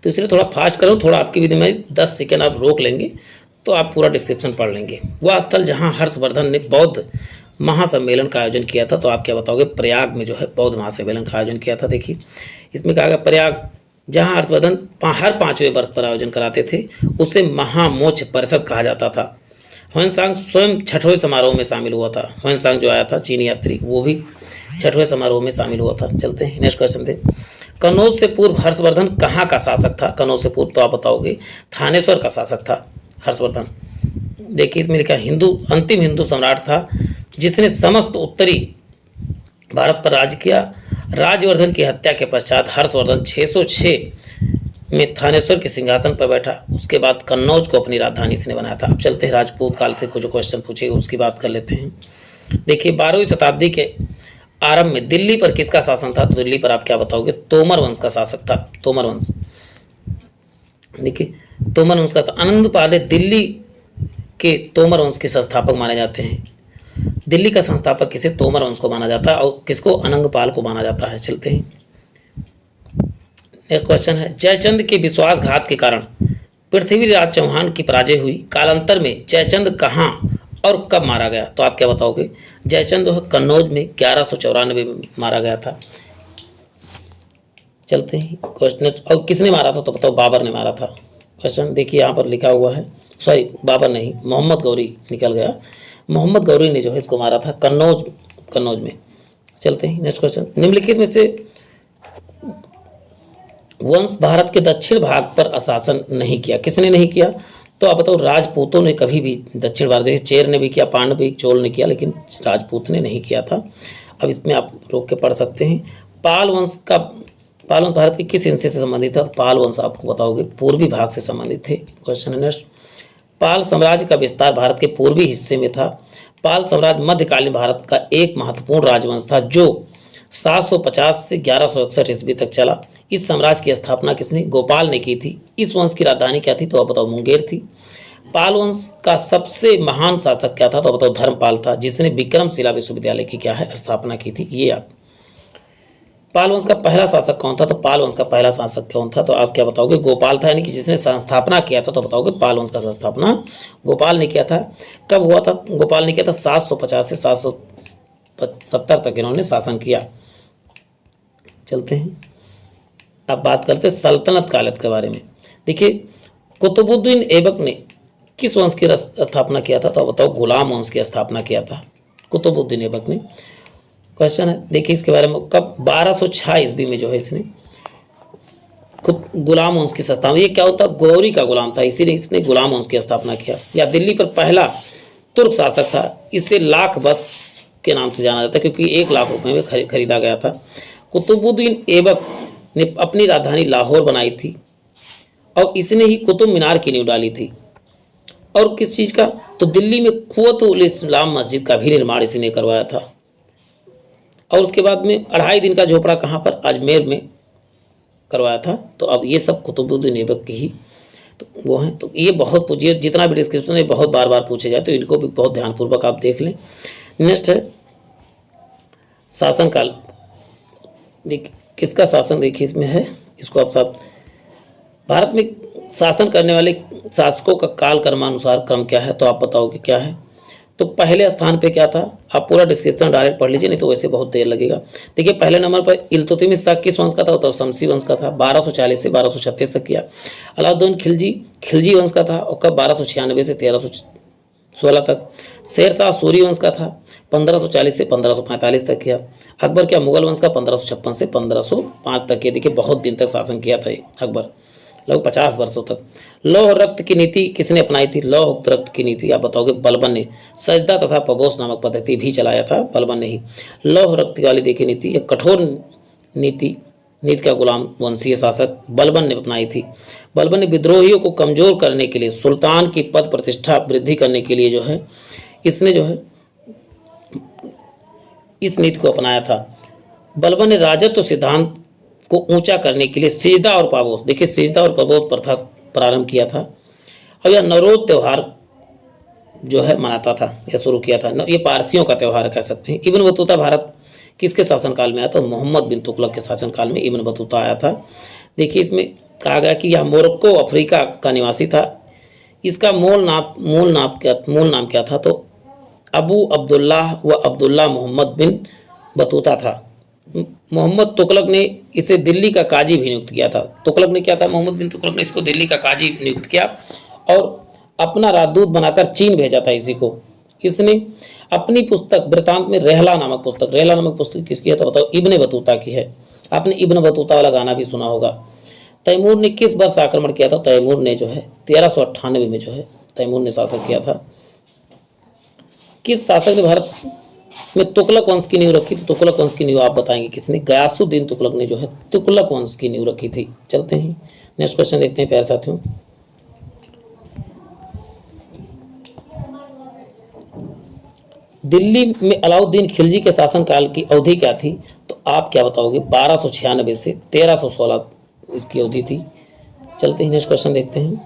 तो इसलिए थोड़ा फास्ट करो। थोड़ा आपकी वीडियो में 10 सेकेंड आप रोक लेंगे तो आप पूरा डिस्क्रिप्शन पढ़ लेंगे। वह स्थल जहाँ हर्षवर्धन ने बौद्ध महासम्मेलन का आयोजन किया था, तो आप क्या बताओगे? प्रयाग में जो है बौद्ध महासम्मेलन का आयोजन किया था। देखिए इसमें कहा गया प्रयाग, जहाँ हर्षवर्धन हर 5वें वर्ष पर आयोजन कराते थे, उसे महामोक्ष परिषद कहा जाता था। ह्वेनसांग स्वयं 6वें समारोह में शामिल हुआ था। ह्वेनसांग जो आया था चीनी यात्री, वो भी 6वें समारोह में शामिल हुआ था। चलते हैं नेक्स्ट क्वेश्चन थे। कनौज से पूर्व हर्षवर्धन कहाँ का शासक था? कनौज से पूर्व तो आप बताओगे थानेश्वर का शासक था हर्षवर्धन। देखिए इसमें लिखा अंतिम हिंदू सम्राट था जिसने समस्त उत्तरी भारत पर राज किया। राजवर्धन की हत्या के पश्चात हर्षवर्धन 606 में थानेश्वर के सिंहासन पर बैठा। उसके बाद कन्नौज को अपनी राजधानी इसने बनाया था। अब चलते हैं राजपूत काल से कुछ क्वेश्चन पूछेगा उसकी बात कर लेते हैं। देखिए 12वीं शताब्दी के आरंभ में दिल्ली पर किसका शासन था? तो दिल्ली पर आप क्या बताओगे? तोमर वंश का शासक था, तोमर वंश। देखिए तोमर वंश का था। आनंदपाल दिल्ली के तोमर वंश के संस्थापक माने जाते हैं। दिल्ली का संस्थापक किसे? तोमर वंश को माना जाता है, और किसको? अनंगपाल को माना जाता है। चलते हैं नेक्स्ट क्वेश्चन है, जयचंद के विश्वासघात के कारण पृथ्वीराज चौहान की पराजय हुई। कालांतर में जयचंद कहाँ और कब मारा गया? तो आप क्या बताओगे? जयचंद कन्नौज में 1194 में मारा गया था। चलते हैं क्वेश्चन, और किसने मारा था? तो बताओ बाबर ने मारा था। क्वेश्चन देखिए यहाँ पर लिखा हुआ है, सॉरी बाबर नहीं, मोहम्मद गौरी निकल गया। मोहम्मद गौरी ने जो है इसको मारा था कन्नौज में। चलते हैं नेक्स्ट क्वेश्चन, निम्नलिखित में से वंश भारत के दक्षिण भाग पर शासन नहीं किया, किसने नहीं किया? तो आप बताओ राजपूतों ने कभी भी दक्षिण भारत, चेर ने भी किया, पांडव भी, चोल ने किया, लेकिन राजपूत ने नहीं किया था। अब इसमें आप रोक के पढ़ सकते हैं। पाल वंश भारत के किस हिस्से से संबंधित था? पाल वंश आपको बताओगे पूर्वी भाग से संबंधित थे। क्वेश्चन नेक्स्ट, पाल साम्राज्य का विस्तार भारत के पूर्वी हिस्से में था। पाल साम्राज्य मध्यकालीन भारत का एक महत्वपूर्ण राजवंश था जो 750 से 1161 ईस्वी तक चला। इस साम्राज्य की स्थापना किसने? गोपाल ने की थी। इस वंश की राजधानी क्या थी? तो आप बताओ मुंगेर थी। पाल वंश का सबसे महान शासक क्या था? तो बताओ धर्मपाल था, जिसने विक्रमशिला विश्वविद्यालय की क्या है? स्थापना की थी। ये आप पाल वंश का पहला शासक कौन था? तो पाल वंश का पहला शासक कौन था? तो आप क्या बताओगे? गोपाल था, यानी कि जिसने संस्थापना किया था। तो बताओगे पाल वंश का संस्थापना गोपाल ने किया था। कब हुआ था? गोपाल ने किया था 750 से 770 तक इन्होंने शासन किया। चलते हैं अब बात करते हैं सल्तनत कालत के बारे में। देखिए कुतुबुद्दीन ऐबक ने किस वंश की स्थापना किया था? तो बताओ गुलाम वंश की स्थापना किया था कुतुबुद्दीन ऐबक ने। क्वेश्चन है देखिए इसके बारे में, कब? 1206 ईस्वी में जो है इसने गुलाम वंश की स्थापना। ये क्या होता? गौरी का गुलाम था, इसीलिए इसने गुलाम वंश की स्थापना किया। या दिल्ली पर पहला तुर्क शासक था, इसे लाख बस के नाम से जाना जाता है क्योंकि 1 लाख रुपए में खरीदा गया था। कुतुबुद्दीन ऐबक ने अपनी राजधानी लाहौर बनाई थी और इसने ही कुतुब मीनार की नींव डाली थी। और किस चीज़ का? तो दिल्ली में कुव्वतुल इस्लाम मस्जिद का भी निर्माण इसने करवाया था। और उसके बाद में 2.5 दिन का झोपड़ा कहाँ पर? अजमेर में करवाया था। तो अब ये सब कुतुबुद्दीन ऐबक की ही तो वो हैं। तो ये बहुत पूछिए, जितना भी डिस्क्रिप्शन है बहुत बार बार पूछे जाए, तो इनको भी बहुत ध्यानपूर्वक आप देख लें। नेक्स्ट है शासनकाल। देखिए किसका शासन देखिए इसमें है, इसको आप सब भारत में शासन करने वाले शासकों का काल क्रमानुसार क्रम क्या है? तो आप बताओगे क्या है? तो पहले स्थान पे क्या था, आप पूरा डिस्क्रिप्शन डायरेक्ट पढ़ लीजिए, नहीं तो वैसे बहुत देर लगेगा। देखिए पहले नंबर पर इल्तुतमिश था, किस वंश का था, तो शमसी वंश का था, 1240 से 1236 तक किया। अलाउद्दीन खिलजी खिलजी वंश का था, और कब, 1296 से 1316 तक। शेरशाह सूरी वंश का था, 1540 से 1545 तक किया। अकबर क्या, मुगल वंश का, 1556 से 1505 तक किया। देखिए बहुत दिन तक शासन किया था ये अकबर, लगभग 50 वर्षों तक। लौह रक्त की नीति किसने अपनाई थी, लौह रक्त की नीति आप बताओगे, बलबन ने। सजदा तथा पबोस नामक पद्धति भी चलाया था बलबन ने ही। लौह रक्त वाली देखिए नीति, ये कठोर नीति का गुलाम वंशीय शासक बलबन ने अपनाई थी। बलबन ने विद्रोहियों को कमजोर करने के लिए, सुल्तान की पद प्रतिष्ठा वृद्धि करने के लिए जो है, इसने जो है इस नीति को अपनाया था। बलबन ने राजत्व सिद्धांत को ऊंचा करने के लिए सिजदा और पाबोस, देखिए सिजदा और पाबोस प्रथा प्रारंभ किया था। और यह नवरोज त्यौहार जो है मनाता था, यह शुरू किया था। ये पारसियों का त्यौहार कह सकते हैं। इब्न बतूता भारत किसके शासनकाल में आया, तो मोहम्मद बिन तुगलक के शासनकाल में इब्न बतूता आया था। देखिए इसमें कहा गया कि यह मोरक्को अफ्रीका का निवासी था। इसका मूल नाम क्या था, तो अबू अब्दुल्लाह व अब्दुल्ला मोहम्मद बिन बतूता था। मोहम्मद तुगलक ने इसे दिल्ली का काजी भी नियुक्त किया था। तुगलक ने क्या था, मोहम्मद बिन तुगलक ने इसको दिल्ली का काजी नियुक्त किया और अपना राजदूत बनाकर चीन भेजा था इसी को। इसने अपनी पुस्तक वृतांत में रेहला नामक पुस्तक किसकी है, तो बताओ, इब्ने बतूता की है। आपने इब्न बतूता वाला गाना भी सुना होगा। तैमूर ने किस वर्ष आक्रमण किया था, तैमूर ने जो है 1398 में जो है तैमूर ने शासन किया था। किस शासक ने भारत में तुगलक वंश की नींव रखी, तो तुगलक वंश की नींव आप बताएंगे किसने, गयासुद्दीन तुगलक ने जो है तुगलक वंश की नींव रखी थी। चलते हैं नेक्स्ट क्वेश्चन देखते हैं प्यारे साथियों। दिल्ली में अलाउद्दीन खिलजी के शासनकाल की अवधि क्या थी, तो आप क्या बताओगे, 1296 से 1316 इसकी अवधि थी। चलते हैं नेक्स्ट क्वेश्चन देखते हैं।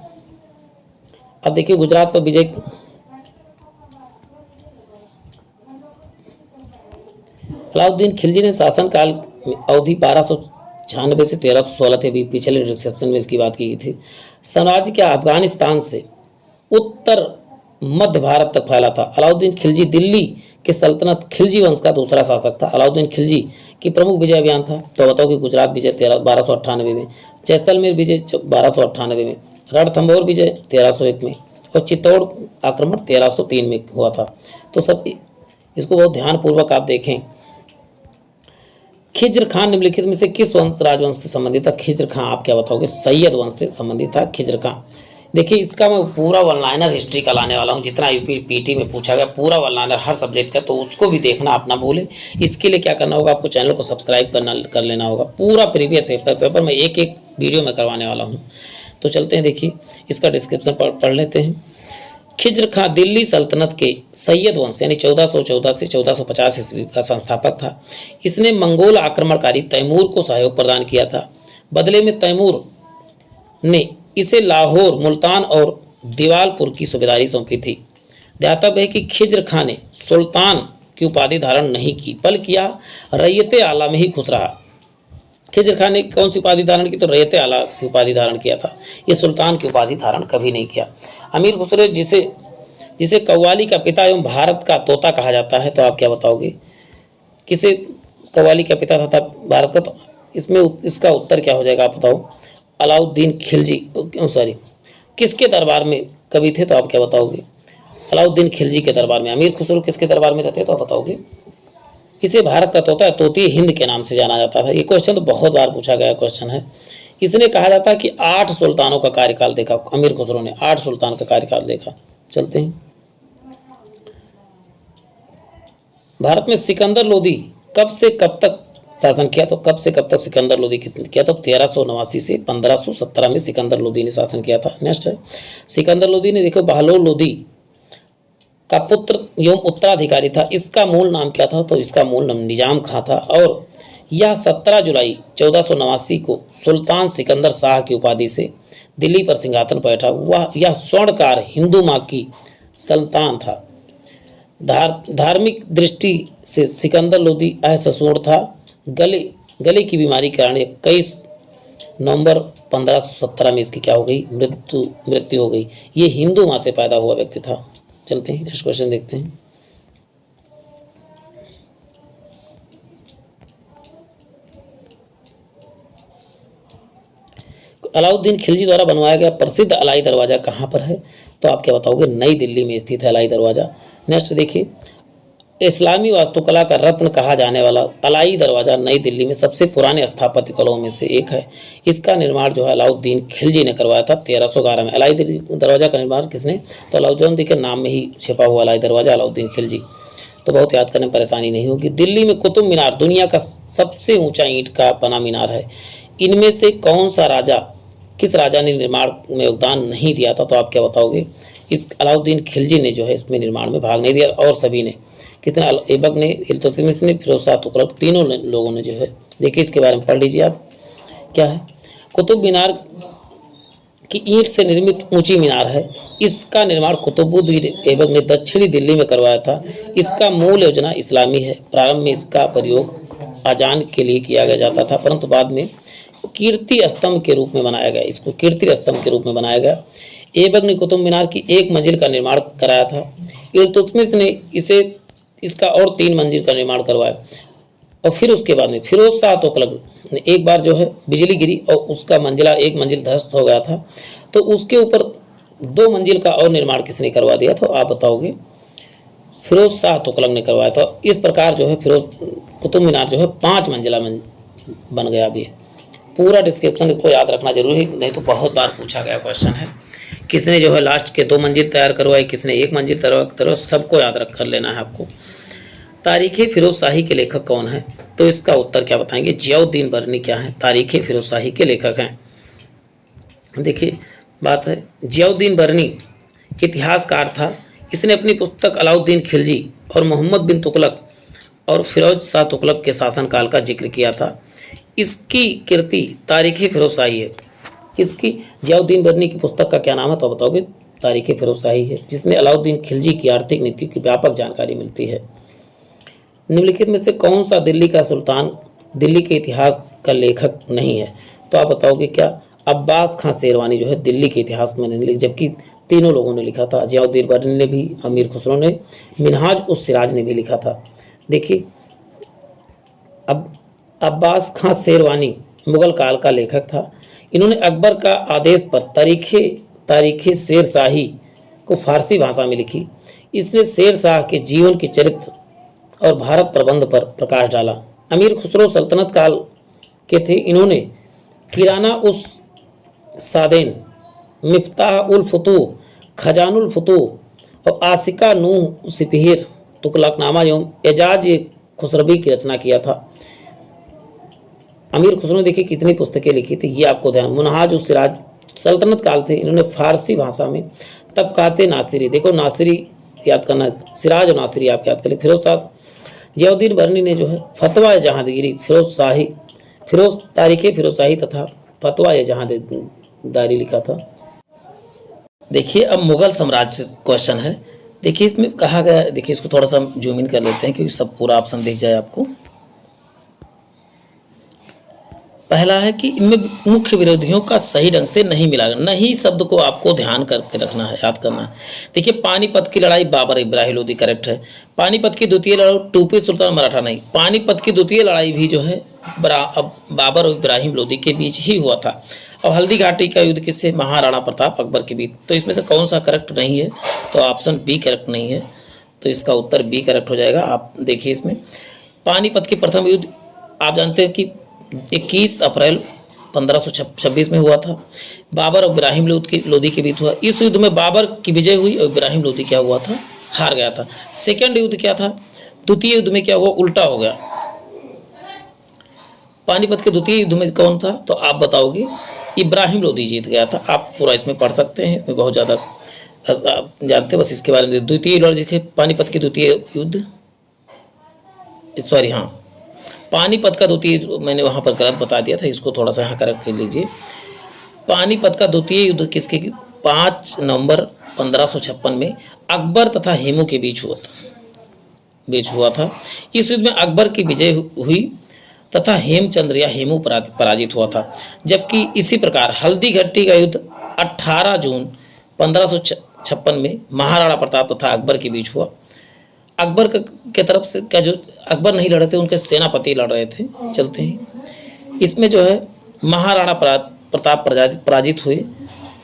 अब देखिए गुजरात पर विजय, अलाउद्दीन खिलजी ने शासनकाल अवधि 1296 से 1316 थे। अभी पिछले डिस्क्रिप्शन में इसकी बात की गई थी। साम्राज्य के अफगानिस्तान से उत्तर मध्य भारत तक फैला था। अलाउद्दीन खिलजी दिल्ली के सल्तनत खिलजी वंश का दूसरा शासक था। अलाउद्दीन खिलजी की प्रमुख विजय अभियान था, तो बताओ कि गुजरात विजय 1298 में, जैसलमेर विजय 1298 में, रणथंभौर विजय 1301 में, और चित्तौड़ आक्रमण 1303 में हुआ था। तो सब इसको बहुत ध्यानपूर्वक आप देखें। खिज्र खान निम्नलिखित में से किस राजवंश से संबंधित था, खिज्र खान आप क्या बताओगे, सैयद वंश से संबंधित था खिज्र खान। देखिए इसका मैं पूरा वन लाइनर हिस्ट्री का लाने वाला हूँ, जितना यूपी पीटी में पूछा गया पूरा वन लाइनर हर सब्जेक्ट का, तो उसको भी देखना आप ना भूलें। इसके लिए क्या करना होगा, आपको चैनल को सब्सक्राइब कर लेना होगा। पूरा प्रीवियस पेपर में एक एक वीडियो में करवाने वाला हूँ। तो चलते हैं, देखिए इसका डिस्क्रिप्शन पढ़ लेते हैं। खिज्र खां दिल्ली सल्तनत के सैयद वंश यानी 1414 से 1450 ईस्वी का संस्थापक था। इसने मंगोल आक्रमणकारी तैमूर को सहयोग प्रदान किया था। बदले में तैमूर ने इसे लाहौर, मुल्तान और दीवालपुर की सूबेदारी सौंपी थी। ध्यातव्य है कि खिज्र खां ने सुल्तान की उपाधि धारण नहीं की, बल्कि यह रैयत आला में ही खुश रहा। खिज्र खां ने कौन सी उपाधि धारण की, तो रैयत आला की उपाधि धारण किया था। ये सुल्तान की उपाधि धारण कभी नहीं किया। अमीर खुसरो जिसे कव्वाली का पिता एवं भारत का तोता कहा जाता है, तो आप क्या बताओगे, किसे कव्वाली का पिता था भारत का, तो इसमें इसका उत्तर क्या हो जाएगा, आप बताओ। अलाउद्दीन खिलजी, सॉरी, किसके दरबार में कवि थे, तो आप क्या बताओगे, अलाउद्दीन खिलजी के दरबार में। अमीर खुसरो किसके दरबार में रहते, तो आप बताओगे। इसे भारत का तोता तोती हिंद के नाम से जाना जाता था। ये क्वेश्चन तो बहुत बार पूछा गया क्वेश्चन है। इसने कहा जाता है कि 8 सुल्तानों का कार्यकाल देखा, अमीर खुसरो ने 8 सुल्तान का कार्यकाल देखा। चलते हैं, भारत में सिकंदर लोदी कब से कब तक शासन किया, तो कब से कब तक सिकंदर लोदी किसने किया, तो 1389 से 1517 में सिकंदर लोदी ने शासन किया था। नेक्स्ट है, सिकंदर लोदी ने देखो बहलोल लोदी का पुत्र एवं उत्तराधिकारी था। इसका मूल नाम क्या था, तो इसका मूल नाम निजाम खां था, और यह 17 जुलाई 1489 को सुल्तान सिकंदर शाह की उपाधि से दिल्ली पर सिंहासन बैठा। यह स्वर्णकार हिंदू माँ की संतान था। धार्मिक दृष्टि से सिकंदर लोदी असहिष्णु था। गले की बीमारी के कारण 21 नवंबर 1517 में इसकी क्या हो गई, मृत्यु हो गई। ये हिंदू माँ से पैदा हुआ व्यक्ति था। चलते हैं नेक्स्ट क्वेश्चन देखते हैं। अलाउद्दीन खिलजी द्वारा बनवाया गया प्रसिद्ध अलाई दरवाजा कहाँ पर है? तो आप क्या बताओगे? नई दिल्ली में स्थित है अलाई दरवाजा। नेक्स्ट देखिए, इस्लामी वास्तुकला का रत्न कहा जाने वाला अलाई दरवाजा नई दिल्ली में सबसे पुराने स्थापत्य कलाओं में से एक है। इसका निर्माण जो है अलाउद्दीन खिलजी ने करवाया था 1311 में। अलाई दरवाजा का निर्माण किसने? तो अलाउद्दीन के नाम में ही छिपा हुआ अलाई दरवाजा अलाउद्दीन खिलजी। तो बहुत याद करने में परेशानी नहीं होगी। दिल्ली में कुतुब मीनार दुनिया का सबसे ऊंचा ईंट का बना मीनार है। इनमें से कौन सा राजा, किस राजा ने निर्माण में योगदान नहीं दिया था? तो आप क्या बताओगे? इस अलाउद्दीन खिलजी ने जो है इसमें निर्माण में भाग नहीं दिया, और सभी ने, कितना, ऐबक ने, इल्तुतमिश ने, फिरोज शाह तुगलक, तीनों लोगों ने जो है। देखिए इसके बारे में पढ़ लीजिए आप, क्या है। कुतुब मीनार की ईंट से निर्मित ऊंची मीनार है। इसका निर्माण कुतुबुद्दीन ऐबक ने दक्षिणी दिल्ली में करवाया था। इसका मूल योजना इस्लामी है। प्रारंभ में इसका प्रयोग अजान के लिए किया जाता था, परंतु बाद में कीर्ति स्तंभ के रूप में बनाया गया। इसको कीर्ति स्तंभ के रूप में बनाया गया। ऐबक ने कुतुब मीनार की 1 मंजिल का निर्माण कराया था। इल्तुतमिश ने इसका और 3 मंजिल का निर्माण करवाया, और फिर उसके बाद में फिरोज शाह तुगलक ने एक बार जो है बिजली गिरी और उसका 1 मंजिल ध्वस्त हो गया था, तो उसके ऊपर 2 मंजिल का और निर्माण किसने करवा दिया? तो आप बताओगे? फिरोज शाह तुगलक ने करवाया था। इस प्रकार जो है कुतुब मीनार जो है 5 मंजिला बन गया। अभी पूरा डिस्क्रिप्शन को याद रखना जरूरी है, नहीं तो बहुत बार पूछा गया क्वेश्चन है। किसने जो है लास्ट के 2 मंजिल तैयार करवाई, किसने 1 मंजिल तैयार करवाई, सबको याद रख कर लेना है आपको। तारीख़ फिरोज शाही के लेखक कौन है? तो इसका उत्तर क्या बताएंगे? जियाउद्दीन बरनी क्या है? तारीख़ फिरोज शाही के लेखक हैं। देखिए बात है, जियाउद्दीन बरनी इतिहासकार था। इसने अपनी पुस्तक अलाउद्दीन खिलजी और मोहम्मद बिन तुगलक और फिरोज शाह तुगलक के शासनकाल का जिक्र किया था। इसकी कृति तारीख़ फिरोज शाही है। इसकी जियाउद्दीन बरनी की पुस्तक का क्या नाम है? तो बताओगे? तारीख़ फिरोज शाही है, जिसमें अलाउद्दीन खिलजी की आर्थिक नीति की व्यापक जानकारी मिलती है। निम्नलिखित में से कौन सा दिल्ली का सुल्तान दिल्ली के इतिहास का लेखक नहीं है? तो आप बताओगे क्या? अब्बास खां शेरवानी जो है दिल्ली के इतिहास में नहीं लिखा, जबकि तीनों लोगों ने लिखा था। जियाउद्दीन बरनी ने भी, अमीर खुसरो ने, मिनहाज उस सिराज ने भी लिखा था। देखिए अब अब्बास खां शेरवानी मुगल काल का लेखक था। इन्होंने अकबर का आदेश पर तारीख़ शेर शाही को फारसी भाषा में लिखी। इसने शेर शाह के जीवन के चरित्र और भारत प्रबंध पर प्रकाश डाला। अमीर खुसरो सल्तनत काल के थे। इन्होंने किराना उस सादेन, मिफ्ताह उल फुतूह, खजानुल फुतूह और आसिका नूह सिपहिर, तुगलकनामा एवं एजाज खुसरवी की रचना किया था। अमीर खुसरो ने देखिए कितनी पुस्तकें लिखी थी, ये आपको ध्यान। मुनहाज उस सिराज सल्तनत काल थे। इन्होंने फारसी भाषा में तबकाते नासिरी, देखो नासिरी याद करना, सिराज और नासिरी आप याद करें। फिरोज शाह जियाउद्दीन बरनी ने जो है फतवा जहांगीरी, तारीख़ फिरोज शाही तथा फतवा जहांगीरी लिखा था। देखिए अब मुगल साम्राज्य क्वेश्चन है। देखिए इसमें कहा गया, देखिए इसको थोड़ा सा जूम इन कर लेते हैं क्योंकि सब पूरा ऑप्शन दिख जाए आपको। पहला है कि इनमें मुख्य विरोधियों का सही ढंग से नहीं मिला। नहीं शब्द को आपको ध्यान करके रखना है, याद करना है। देखिए पानीपत की लड़ाई बाबर इब्राहिम लोदी करेक्ट है। पानीपत की द्वितीय लड़ाई टीपू सुल्तान मराठा नहीं। पानीपत की द्वितीय लड़ाई भी जो है बाबर और इब्राहिम लोदी के बीच ही हुआ था। अब हल्दी घाटी का युद्ध किससे? महाराणा प्रताप अकबर के बीच। तो इसमें से कौन सा करेक्ट नहीं है? तो ऑप्शन बी करेक्ट नहीं है, तो इसका उत्तर बी करेक्ट हो जाएगा। आप देखिए इसमें पानीपत की प्रथम युद्ध आप जानते हैं कि 21 अप्रैल 1526 में हुआ था। बाबर और इब्राहिम लोदी के बीच हुआ। इस युद्ध में बाबर की विजय हुई और इब्राहिम लोदी क्या हुआ था? हार गया था। सेकंड युद्ध क्या था? द्वितीय युद्ध में क्या हुआ? उल्टा हो गया। पानीपत के द्वितीय युद्ध में कौन था? तो आप बताओगे? इब्राहिम लोदी जीत गया था। आप पूरा इसमें पढ़ सकते हैं, इसमें बहुत ज़्यादा जानते हैं, बस इसके बारे में। द्वितीय लड़ देखे पानीपत की द्वितीय युद्ध, सॉरी हाँ, पानीपत का द्वितीय, मैंने वहाँ पर गलत बता दिया था, इसको थोड़ा सा यहाँ करेक्ट कर लीजिए। पानीपत का द्वितीय युद्ध किसके? 5 नवंबर 1556 में अकबर तथा हेमू के बीच हुआ था। इस युद्ध में अकबर की विजय हुई तथा हेमचंद्र या हेमू पराजित हुआ था। जबकि इसी प्रकार हल्दी घाटी का युद्ध 18 जून 56 में महाराणा प्रताप तथा अकबर के बीच हुआ। अकबर के तरफ से क्या, जो अकबर नहीं लड़े थे उनके सेनापति लड़ रहे थे। चलते हैं, इसमें जो है महाराणा प्रताप पराजित हुए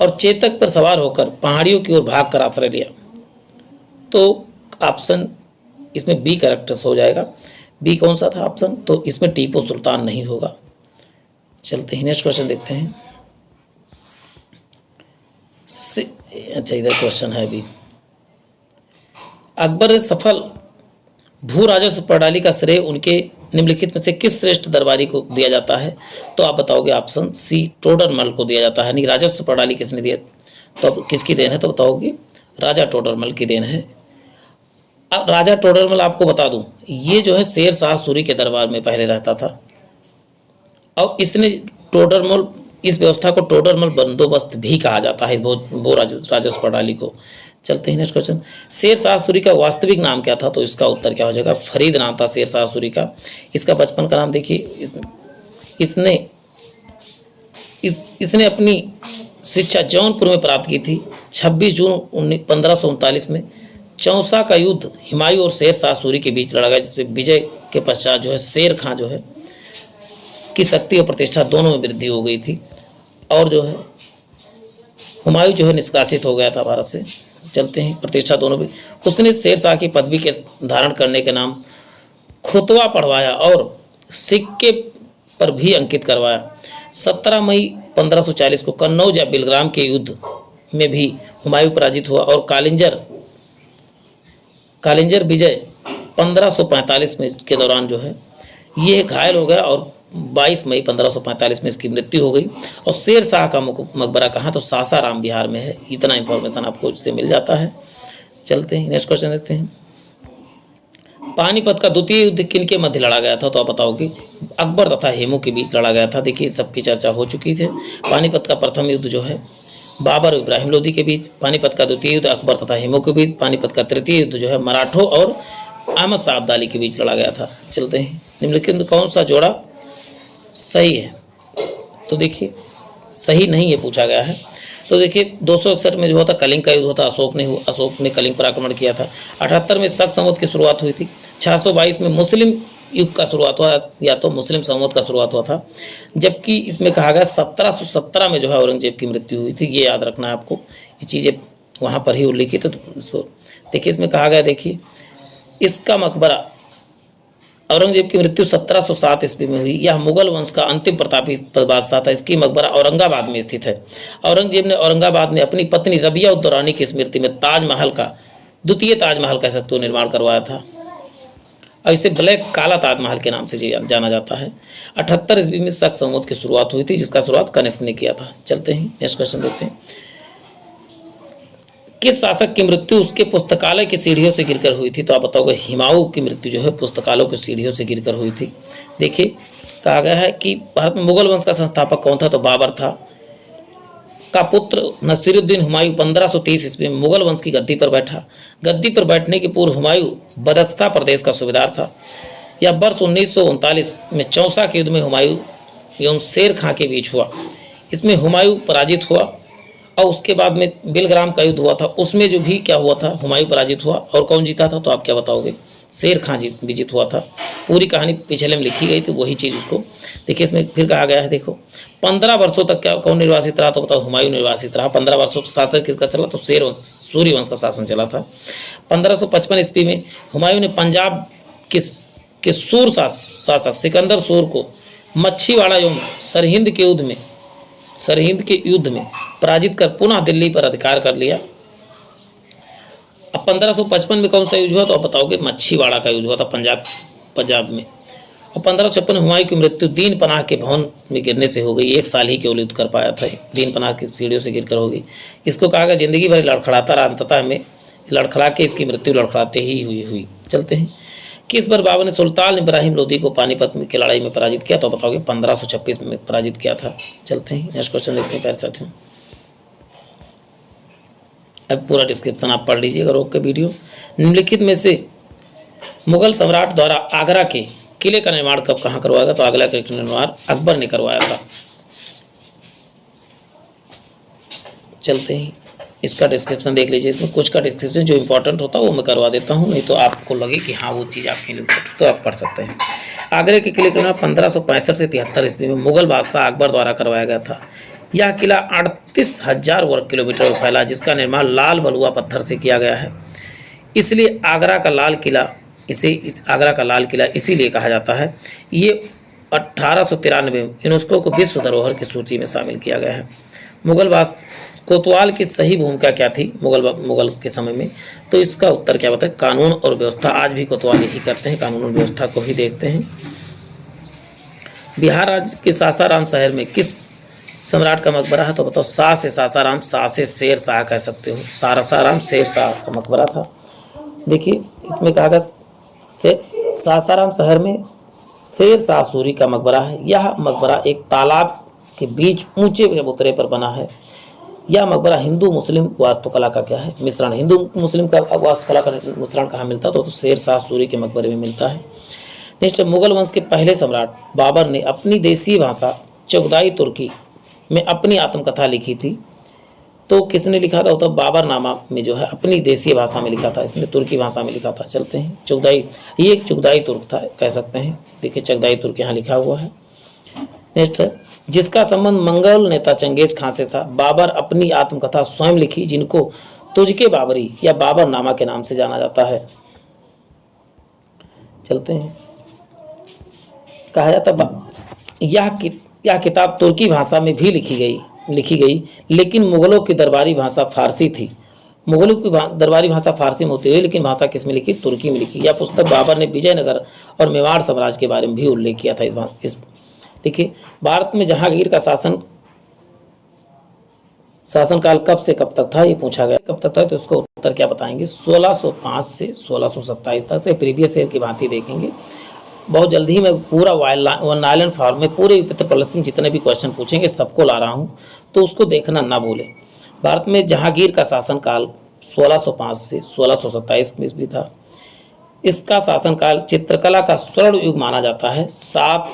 और चेतक पर सवार होकर पहाड़ियों की ओर भाग कर आश्रय लिया। तो ऑप्शन इसमें बी करेक्ट हो जाएगा। बी कौन सा था ऑप्शन? तो इसमें टीपू सुल्तान नहीं होगा। चलते हैं नेक्स्ट क्वेश्चन देखते हैं। अच्छा, इधर क्वेश्चन है अभी। अकबर ने सफल भू राजस्व प्रणाली का श्रेय उनके निम्नलिखित में से किस श्रेष्ठ दरबारी को दिया जाता है? तो आप बताओगे ऑप्शन सी, टोडरमल को दिया जाता है। नहीं, राजस्व प्रणाली किसने दिया, तो अब किसकी देन है? तो बताओगे राजा टोडरमल की देन है। अब राजा टोडरमल आपको बता दूं, ये जो है शेर शाह सूरी के दरबार में पहले रहता था और इसने टोडरमल, इस व्यवस्था को टोडरमल बंदोबस्त भी कहा जाता है, वो राजस्व प्रणाली को। चलते हैं नेक्स्ट क्वेश्चन। शेर शाह सूरी का वास्तविक नाम क्या था? तो इसका उत्तर क्या हो जाएगा? फरीद नाम था शेर शाह सूरी का। इसका बचपन का नाम देखिए, इसने अपनी शिक्षा जौनपुर में प्राप्त की थी। 26 जून 1539 में चौसा का युद्ध हुमायूं और शेर शाह सूरी के बीच लड़ा गया, जिसमें विजय के पश्चात जो है शेर खां जो है की शक्ति और प्रतिष्ठा दोनों में वृद्धि हो गई थी और जो है हुमायूं जो है निष्कासित हो गया था भारत से। चलते हैं, प्रतिष्ठा दोनों में। उसने शेर शाह की पदवी के धारण करने के नाम खुतवा पढ़वाया और सिक्के पर भी अंकित करवाया। 17 मई 1540 को कन्नौज या बिलग्राम के युद्ध में भी हुमायूं पराजित हुआ और कालिंजर विजय 1545 में के दौरान जो है ये घायल हो गया और 22 मई 1545 में इसकी मृत्यु हो गई। और शेर शाह का मकबरा कहाँ? तो सासाराम बिहार में है। इतना इंफॉर्मेशन आपको इससे मिल जाता है। चलते हैं नेक्स्ट क्वेश्चन देखते हैं। पानीपत का द्वितीय युद्ध किन के मध्य लड़ा गया था? तो आप बताओगे अकबर तथा हेमू के बीच लड़ा गया था। देखिए सबकी चर्चा हो चुकी थी। पानीपत का प्रथम युद्ध जो है बाबर और इब्राहिम लोदी के बीच, पानीपत का द्वितीय युद्ध अकबर तथा हेमू के बीच, पानीपत का तृतीय युद्ध जो है मराठों और अहमद शाह अब्दाली के बीच लड़ा गया था। चलते हैं, निम्नलिखित में कौन सा जोड़ा सही है? तो देखिए सही नहीं है पूछा गया है। तो देखिए 261 में जो होता कलिंग का युद्ध होता, अशोक ने कलिंग पर आक्रमण किया था। 78 में शक संवत की शुरुआत हुई थी। 622 में मुस्लिम युग का शुरुआत हुआ, या तो मुस्लिम संवत का शुरुआत हुआ था। जबकि इसमें कहा गया 1717 में जो है औरंगजेब की मृत्यु हुई थी। ये याद रखना है आपको, ये चीज़ें वहाँ पर ही उल्लिखित है। तो देखिए इसमें कहा गया, देखिए इसका मकबरा, औरंगजेब की मृत्यु 1707 ईस्वी में हुई। यह मुगल वंश का अंतिम प्रतापी बादशाह था। इसकी मकबरा औरंगाबाद में स्थित है। औरंगजेब ने औरंगाबाद में अपनी पत्नी रबिया उद दौरानी की स्मृति में ताजमहल का, द्वितीय ताजमहल कह सकते हो, निर्माण करवाया था और इसे ब्लैक काला ताजमहल के नाम से जाना जाता है। 78 ईस्वी में शक संवत की शुरुआत हुई थी, जिसका शुरुआत कनिष्क ने किया था। चलते हैं नेक्स्ट क्वेश्चन देखते हैं। किस शासक की मृत्यु उसके पुस्तकालय की सीढ़ियों से गिरकर हुई थी? तो आप बताओगे हुमायूं की मृत्यु जो है पुस्तकालयों की सीढ़ियों से गिरकर हुई थी। देखिए कहा गया है कि भारत में मुगल वंश का संस्थापक कौन था? तो बाबर था। का पुत्र नसीरुद्दीन हुमायूं 1530 ईस्वी में मुगल वंश की गद्दी पर बैठा। गद्दी पर बैठने के पूर्व हुमायूं बदख्शां प्रदेश का सूबेदार था। यह वर्ष 1939 में चौसा के युद्ध में हुमायूं एवं शेर खां के बीच हुआ। इसमें हुमायूं पराजित हुआ और उसके बाद में बिलग्राम का युद्ध हुआ था, उसमें जो भी क्या हुआ था, हुमायूं पराजित हुआ और कौन जीता था? तो आप क्या बताओगे? शेर खां विजित हुआ था। पूरी कहानी पिछले में लिखी गई थी, वही चीज़ उसको देखिए इसमें फिर कहा गया है। देखो 15 वर्षों तक क्या कौन निर्वासित रहा? तो बताओ हुमायूं निर्वासित रहा। 15 वर्षों तक शासन किसका चला? तो सूर्य वंश का शासन चला था। 1555 ईस्वी में हुमायूं ने पंजाब के सूर शासक सिकंदर सूर को मच्छीवाड़ा एवं सरहिंद के युद्ध में पराजित कर पुनः दिल्ली पर अधिकार कर लिया। अब 1555 में कौन सा युद्ध हुआ? तो आप बताओगे मच्छीवाड़ा का युद्ध हुआ था पंजाब में। और 1556 हुमायूं की मृत्यु दीन पनाह के भवन में गिरने से हो गई। 1 साल ही केवल युद्ध कर पाया था, दीन पनाह की सीढ़ियों से गिरकर हो गई। इसको कहा गया जिंदगी भर लड़खड़ाता रहा, अंततः में लड़खड़ा के इसकी मृत्यु लड़खड़ाते ही हुई। चलते हैं, किस बार बाबर ने सुल्तान इब्राहिम लोदी को पानीपत की लड़ाई में पराजित किया? तो बताओगे 1526 में पराजित किया था। चलते हैं नेक्स्ट क्वेश्चन देखते हैं प्यारे साथियों। अब पूरा डिस्क्रिप्शन आप पढ़ लीजिएगा रोक के वीडियो। निम्नलिखित में से मुगल सम्राट द्वारा आगरा के किले का निर्माण कब कहाँ करवाया गया? तो आगरा का निर्माण अकबर ने करवाया था। चलते हैं इसका डिस्क्रिप्शन देख लीजिए, इसमें कुछ का डिस्क्रिप्शन जो इंपॉर्टेंट होता है वो मैं करवा देता हूँ, नहीं तो आपको लगे कि हाँ वो चीज़ आपके लिए important, तो आप पढ़ सकते हैं। आगरे के किले का निर्माण 1565 से 73 ईस्वी में मुगल बादशाह अकबर द्वारा करवाया गया था। यह किला 38,000 वर्ग किलोमीटर में फैला, जिसका निर्माण लाल बलुआ पत्थर से किया गया है। इसलिए आगरा का लाल किला आगरा का लाल किला इसीलिए कहा जाता है। ये 1893 में यूनेस्को को विश्व धरोहर की सूची में शामिल किया गया है। मुगल बादशाह कोतवाल की सही भूमिका क्या थी मुगल के समय में, तो इसका उत्तर क्या बताए, कानून और व्यवस्था। आज भी कोतवाल यही करते हैं, कानून और व्यवस्था को ही देखते हैं। बिहार राज्य के सासाराम शहर में किस सम्राट का मकबरा है, तो बताओ शाह से सासाराम, शाह से शेर शाह कह सकते हो। सासाराम शेर शाह का मकबरा था। देखिए इसमें कहा सासाराम शहर में शेर शाह सूरी का मकबरा है। यह मकबरा एक तालाब के बीच ऊंचे चबूतरे पर बना है। यह मकबरा हिंदू मुस्लिम वास्तुकला का क्या है, मिश्रण। हिंदू मुस्लिम का वास्तुकला का मिश्रण कहाँ मिलता तो शेर शाह सूरी के मकबरे में मिलता है। नेक्स्ट, मुगल वंश के पहले सम्राट बाबर ने अपनी देसी भाषा चगदाई तुर्की में अपनी आत्मकथा लिखी थी, तो किसने लिखा था, तो बाबरनामा में जो है अपनी देसी भाषा में लिखा था, इसने तुर्की भाषा में लिखा था। चलते हैं चगदाई, ये एक चगदाई तुर्क था कह सकते हैं। देखिए चगदाई तुर्क यहाँ लिखा हुआ है। नेक्स्ट है, जिसका संबंध मंगल नेता चंगेज खां से था। बाबर अपनी आत्मकथा स्वयं लिखी, जिनको तुझके बाबरी या बाबरनामा के नाम से जाना जाता है। चलते हैं, कहा जाता यह किताब तुर्की भाषा में भी लिखी गई, लेकिन मुगलों की दरबारी भाषा फारसी थी। मुगलों की दरबारी भाषा फारसी में होती है, लेकिन भाषा किस में लिखी, तुर्की में लिखी। यह पुस्तक बाबर ने विजयनगर और मेवाड़ साम्राज्य के बारे में भी उल्लेख किया था। इस देखिए, भारत में जहांगीर का शासनकाल कब से कब तक था, ये पूछा गया कब तक था, तो उसका उत्तर क्या बताएंगे, 1605 से 1627 तक। से प्रीवियस ईयर की बातें देखेंगे। बहुत जल्दी ही मैं पूरा वन आइलैंड फॉर्म में पूरे पॉलिसी में जितने भी क्वेश्चन पूछेंगे सबको ला रहा हूँ, तो उसको देखना ना भूलें। भारत में जहांगीर का शासनकाल 1605 से 1627 ईस्वी था। इसका शासनकाल चित्रकला का स्वर्ण युग माना जाता है। 7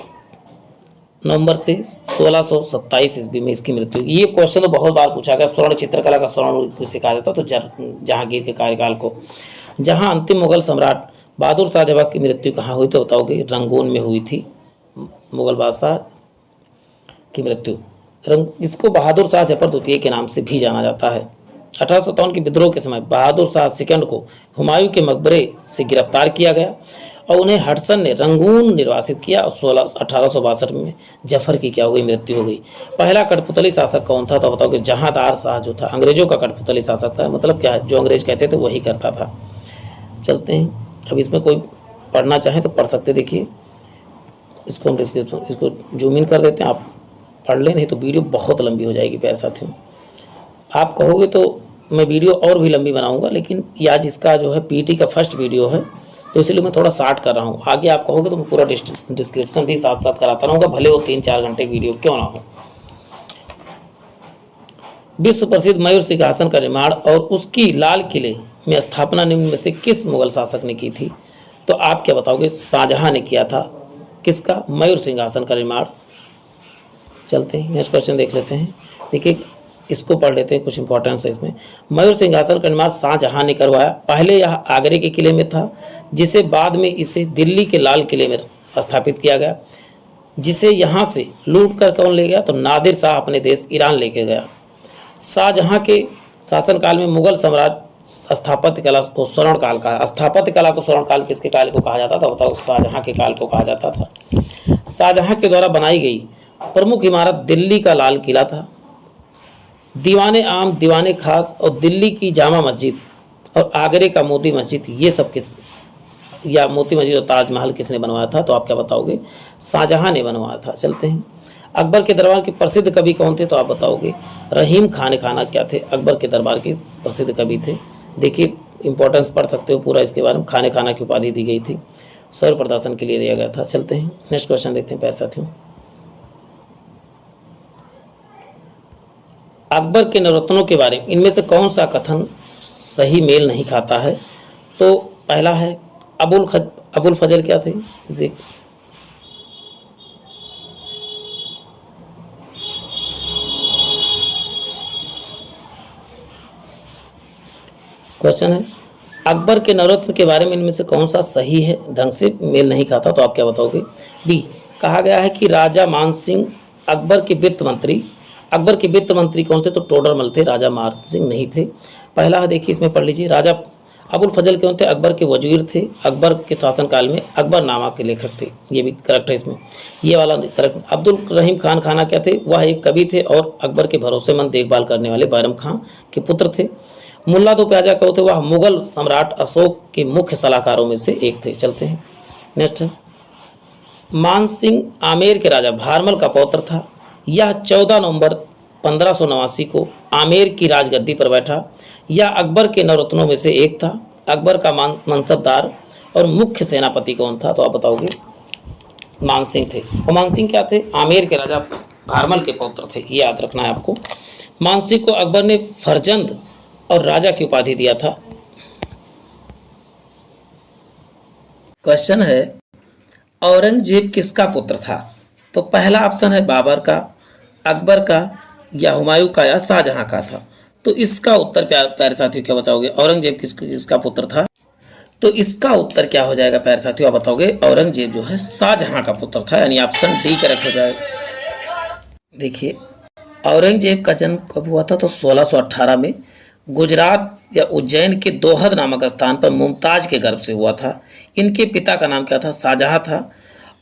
नवंबर से 1627 ईस्वी में इसकी मृत्यु। ये क्वेश्चन तो बहुत बार पूछा गया, स्वर्ण चित्रकला का स्वर्ण युग किसे कहा जाता, तो जहांगीर के कार्यकाल को। जहां अंतिम मुगल सम्राट बहादुर शाह जफर की मृत्यु कहाँ हुई, तो बताओगे रंगून में हुई थी मुगल बादशाह की मृत्यु। इसको बहादुर शाह जफर द्वितीय के नाम से भी जाना जाता है। 1857 के विद्रोह के समय बहादुर शाह सेकंड को हुमायूं के मकबरे से गिरफ्तार किया गया और उन्हें हडसन ने रंगून निर्वासित किया। और 1862 में जफर की क्या हो गई, मृत्यु हो गई। पहला कठपुतली शासक कौन था, तो बताओगे जहांदार शाह जो था, अंग्रेजों का कठपुतली शासक था। मतलब क्या है, जो अंग्रेज कहते थे वही करता था। चलते हैं, अब इसमें कोई पढ़ना चाहे तो पढ़ सकते। देखिए इसको हम डिस्क्रिप्शन इसको जूम इन कर देते हैं, आप पढ़ लें, नहीं तो वीडियो बहुत लंबी हो जाएगी प्यारे साथियों। आप कहोगे तो मैं वीडियो और भी लंबी बनाऊंगा, लेकिन ये आज इसका जो है पीटी का फर्स्ट वीडियो है, तो इसलिए मैं थोड़ा शार्ट कर रहा हूँ। आगे आप कहोगे तो मैं पूरा डिस्क्रिप्शन भी साथ साथ कराता रहूँगा, भले वो 3-4 घंटे वीडियो क्यों ना हो। विश्व प्रसिद्ध मयूर सिंहासन का निर्माण और उसकी लाल किले में स्थापना निम्न में से किस मुगल शासक ने की थी, तो आप क्या बताओगे, शाहजहां ने किया था। किसका, मयूर सिंहासन का निर्माण। चलते हैं नेक्स्ट क्वेश्चन देख लेते हैं। देखिए इसको पढ़ लेते हैं, कुछ इंपॉर्टेंस है इसमें। मयूर सिंहासन का निर्माण शाहजहां ने करवाया। पहले यह आगरे के किले में था, जिसे बाद में इसे दिल्ली के लाल किले में स्थापित किया गया, जिसे यहाँ से लूट कर कौन ले गया, तो नादिर शाह अपने देश ईरान लेके गया। शाहजहां के शासनकाल में मुगल साम्राज्य स्थापत्य कला को स्वर्ण काल कहा। स्थापत्य कला को स्वर्ण काल किसके काल को कहा जाता था, बताओ शाहजहां के काल को कहा जाता था। शाहजहां के द्वारा बनाई गई प्रमुख इमारत दिल्ली का लाल किला था। दीवाने आम, दीवाने खास और दिल्ली की जामा मस्जिद और आगरे का मोती मस्जिद, ये सब या मोती मस्जिद और ताजमहल किसने बनवाया था, तो आप क्या बताओगे, शाहजहां ने बनवाया था। चलते हैं, अकबर के दरबार के प्रसिद्ध कवि कौन थे, तो आप बताओगे रहीम खान खाना क्या थे, अकबर के दरबार के प्रसिद्ध कवि थे। देखिए इंपॉर्टेंस पढ़ सकते हो पूरा इसके बारे में। खाने खाना की उपाधि दी गई थी, शौर्य प्रदर्शन के लिए दिया गया था। चलते हैं नेक्स्ट क्वेश्चन देखते हैं प्यारे साथियों। अकबर के नवरत्नों के बारे में इनमें से कौन सा कथन सही मेल नहीं खाता है, तो पहला है अबुल फजल क्या थे, क्वेश्चन है अकबर के नवरत्न के बारे में इनमें से कौन सा सही है, ढंग से मेल नहीं खाता, तो आप क्या बताओगे? बी, कहा गया है कि राजा मान सिंह अकबर के वित्त मंत्री। अकबर के वित्त मंत्री कौन थे? तो टोडरमल थे, राजा मान सिंह नहीं थे। पहला है, देखिए इसमें पढ़ लीजिए। राजा अबुल फजल कौन थे? अकबर के वजीर थे, अकबर के शासनकाल में अकबरनामा के लेखक थे, ये भी करेक्ट है इसमें, ये वाला करेक्ट। अब्दुल रहीम खान खाना क्या थे? वह एक कवि थे और अकबर के भरोसेमंद देखभाल करने वाले बैरम खां के पुत्र थे। मुल्ला दो प्याजा कहो थे? वह मुगल सम्राट अशोक के मुख्य सलाहकारों में से एक थे। चलते हैं नेक्स्ट। मान सिंह आमेर के राजा भारमल का पौत्र था। यह 14 नवंबर 1589 को आमेर की राजगद्दी पर बैठा। यह अकबर के नवरत्नों में से एक था। अकबर का मनसबदार और मुख्य सेनापति कौन था? तो आप बताओगे? मान सिंह थे। और मान सिंह क्या थे? आमेर के राजा भारमल के पौत्र थे, ये याद रखना है आपको। मान सिंह को अकबर ने फरजंद और राजा की उपाधि दिया था। क्वेश्चन है औरंगजेब किसका पुत्र था? तो पहला ऑप्शन है बाबर का, अकबर का, या हुमायूं का, या शाहजहां का था। तो इसका उत्तर प्यारे साथियों क्या बताओगे? औरंगजेब किसका पुत्र था? तो इसका उत्तर क्या हो जाएगा प्यारे साथियों? आप बताओगे औरंगजेब जो है शाहजहां का पुत्र था, यानी ऑप्शन डी करेक्ट हो जाएगा। देखिए औरंगजेब का जन्म कब हुआ था? तो 1618 में गुजरात या उज्जैन के दोहद नामक स्थान पर मुमताज के गर्भ से हुआ था। इनके पिता का नाम क्या था? शाहजहां था।